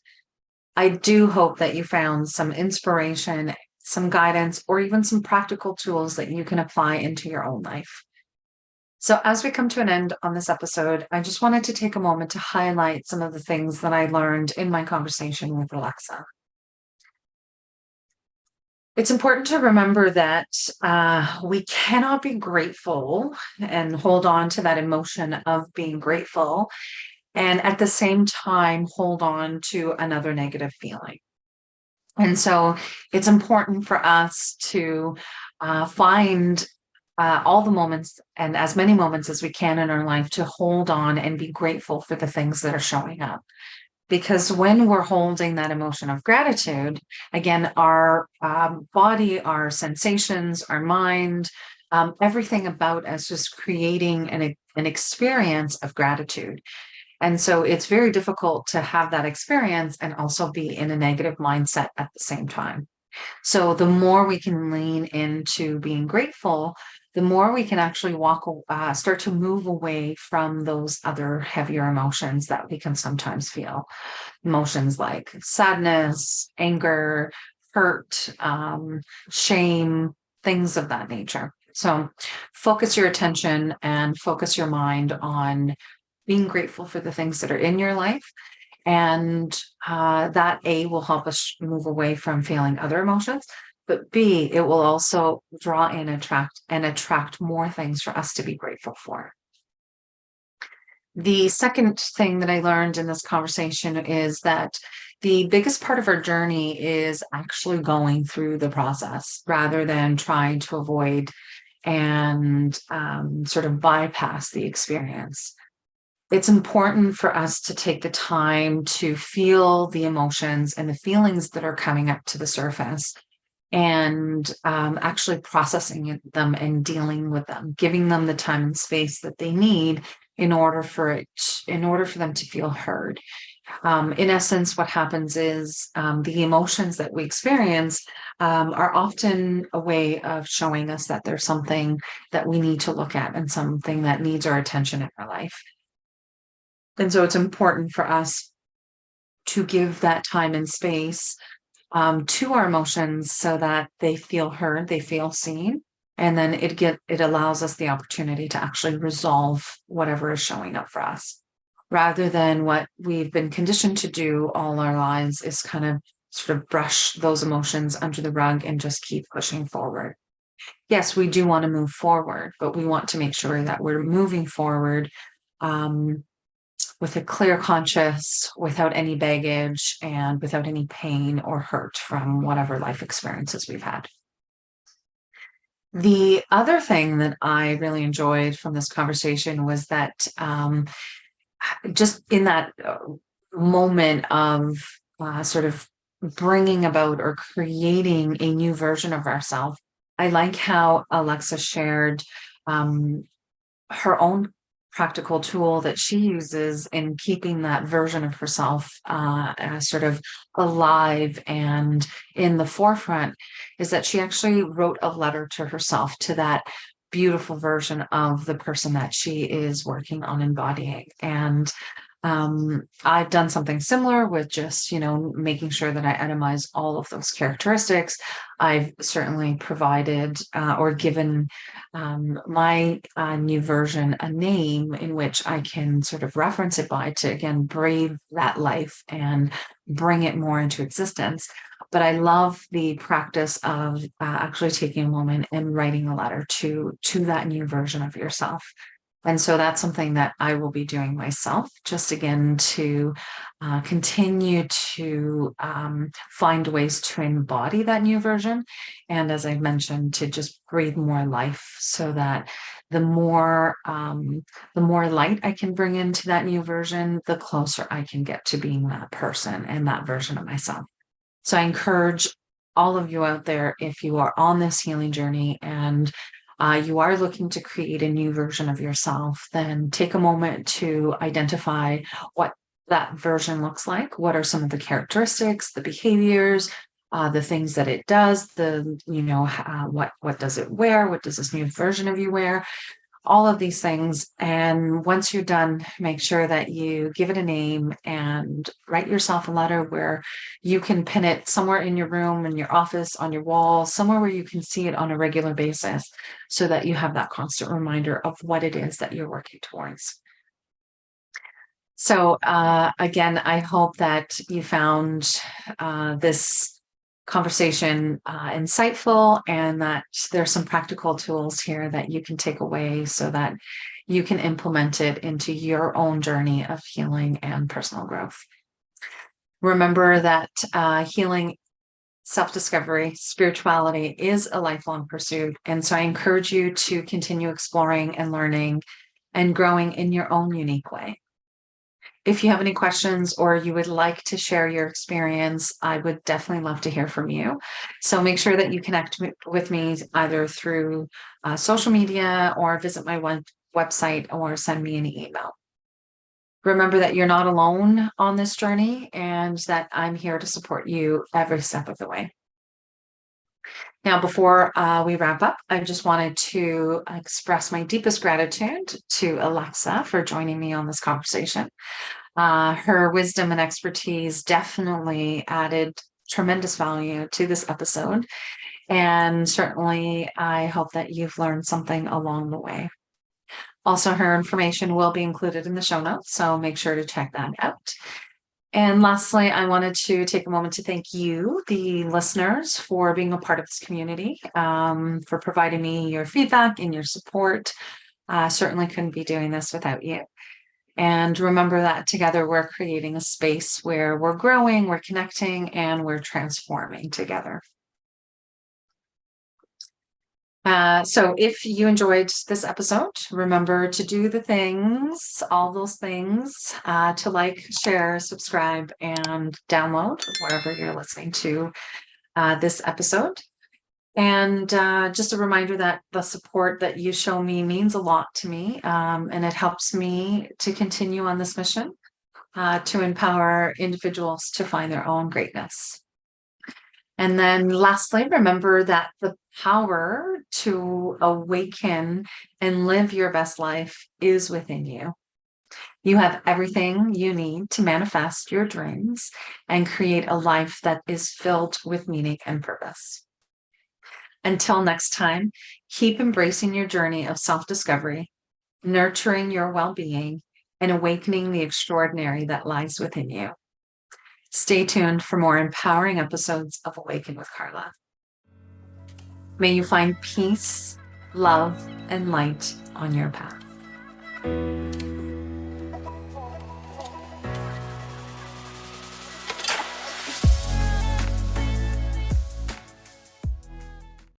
I do hope that you found some inspiration, some guidance, or even some practical tools that you can apply into your own life. So, as we come to an end on this episode, I just wanted to take a moment to highlight some of the things that I learned in my conversation with Alexa. It's important to remember that we cannot be grateful and hold on to that emotion of being grateful, and at the same time, hold on to another negative feeling. And so it's important for us to find all the moments and as many moments as we can in our life to hold on and be grateful for the things that are showing up. Because when we're holding that emotion of gratitude, again, our body, our sensations, our mind, everything about us just creating an experience of gratitude. And so it's very difficult to have that experience and also be in a negative mindset at the same time. So the more we can lean into being grateful, the more we can actually start to move away from those other heavier emotions that we can sometimes feel. Emotions like sadness, anger, hurt, shame, things of that nature. So focus your attention and focus your mind on being grateful for the things that are in your life. And that A will help us move away from feeling other emotions. But B, it will also draw in, attract more things for us to be grateful for. The second thing that I learned in this conversation is that the biggest part of our journey is actually going through the process rather than trying to avoid and sort of bypass the experience. It's important for us to take the time to feel the emotions and the feelings that are coming up to the surface and actually processing them and dealing with them, giving them the time and space that they need in order for them to feel heard. In essence, what happens is the emotions that we experience are often a way of showing us that there's something that we need to look at and something that needs our attention in our life. And so it's important for us to give that time and space to our emotions so that they feel heard, they feel seen, and then it allows us the opportunity to actually resolve whatever is showing up for us, rather than what we've been conditioned to do all our lives is kind of sort of brush those emotions under the rug and just keep pushing forward. Yes, we do want to move forward, but we want to make sure that we're moving forward um, with a clear conscience, without any baggage, and without any pain or hurt from whatever life experiences we've had. The other thing that I really enjoyed from this conversation was that just in that moment of sort of bringing about or creating a new version of ourselves, I like how Alexa shared her own practical tool that she uses in keeping that version of herself sort of alive and in the forefront is that she actually wrote a letter to herself, to that beautiful version of the person that she is working on embodying. And I've done something similar with just, making sure that I itemize all of those characteristics. I've certainly provided or given my new version a name in which I can sort of reference it by to, again, breathe that life and bring it more into existence. But I love the practice of actually taking a moment and writing a letter to that new version of yourself. And so that's something that I will be doing myself, just again to continue to find ways to embody that new version. And as I mentioned, to just breathe more life so that the more light I can bring into that new version, the closer I can get to being that person and that version of myself. So I encourage all of you out there, if you are on this healing journey and you are looking to create a new version of yourself, then take a moment to identify what that version looks like. What are some of the characteristics, the behaviors, the things that it does, what does it wear? What does this new version of you wear? All of these things. And once you're done, make sure that you give it a name and write yourself a letter where you can pin it somewhere in your room, in your office, on your wall, somewhere where you can see it on a regular basis so that you have that constant reminder of what it is that you're working towards. So again, I hope that you found this conversation insightful, and that there's some practical tools here that you can take away so that you can implement it into your own journey of healing and personal growth. Remember that healing, self-discovery, spirituality is a lifelong pursuit. And so I encourage you to continue exploring and learning and growing in your own unique way. If you have any questions or you would like to share your experience, I would definitely love to hear from you. So make sure that you connect with me either through social media or visit my website or send me an email. Remember that you're not alone on this journey and that I'm here to support you every step of the way. Now, before we wrap up, I just wanted to express my deepest gratitude to Alexa for joining me on this conversation. Her wisdom and expertise definitely added tremendous value to this episode. And certainly, I hope that you've learned something along the way. Also, her information will be included in the show notes, so make sure to check that out. And lastly, I wanted to take a moment to thank you, the listeners, for being a part of this community, for providing me your feedback and your support. Certainly couldn't be doing this without you. And remember that together we're creating a space where we're growing, we're connecting, and we're transforming together. So if you enjoyed this episode, remember to do the things, all those things, to like, share, subscribe, and download wherever you're listening to this episode. And just a reminder that the support that you show me means a lot to me, and it helps me to continue on this mission to empower individuals to find their own greatness. And then lastly, remember that the power to awaken and live your best life is within you. You have everything you need to manifest your dreams and create a life that is filled with meaning and purpose. Until next time, keep embracing your journey of self-discovery, nurturing your well-being, and awakening the extraordinary that lies within you. Stay tuned for more empowering episodes of Awaken with Carla. May you find peace, love, and light on your path.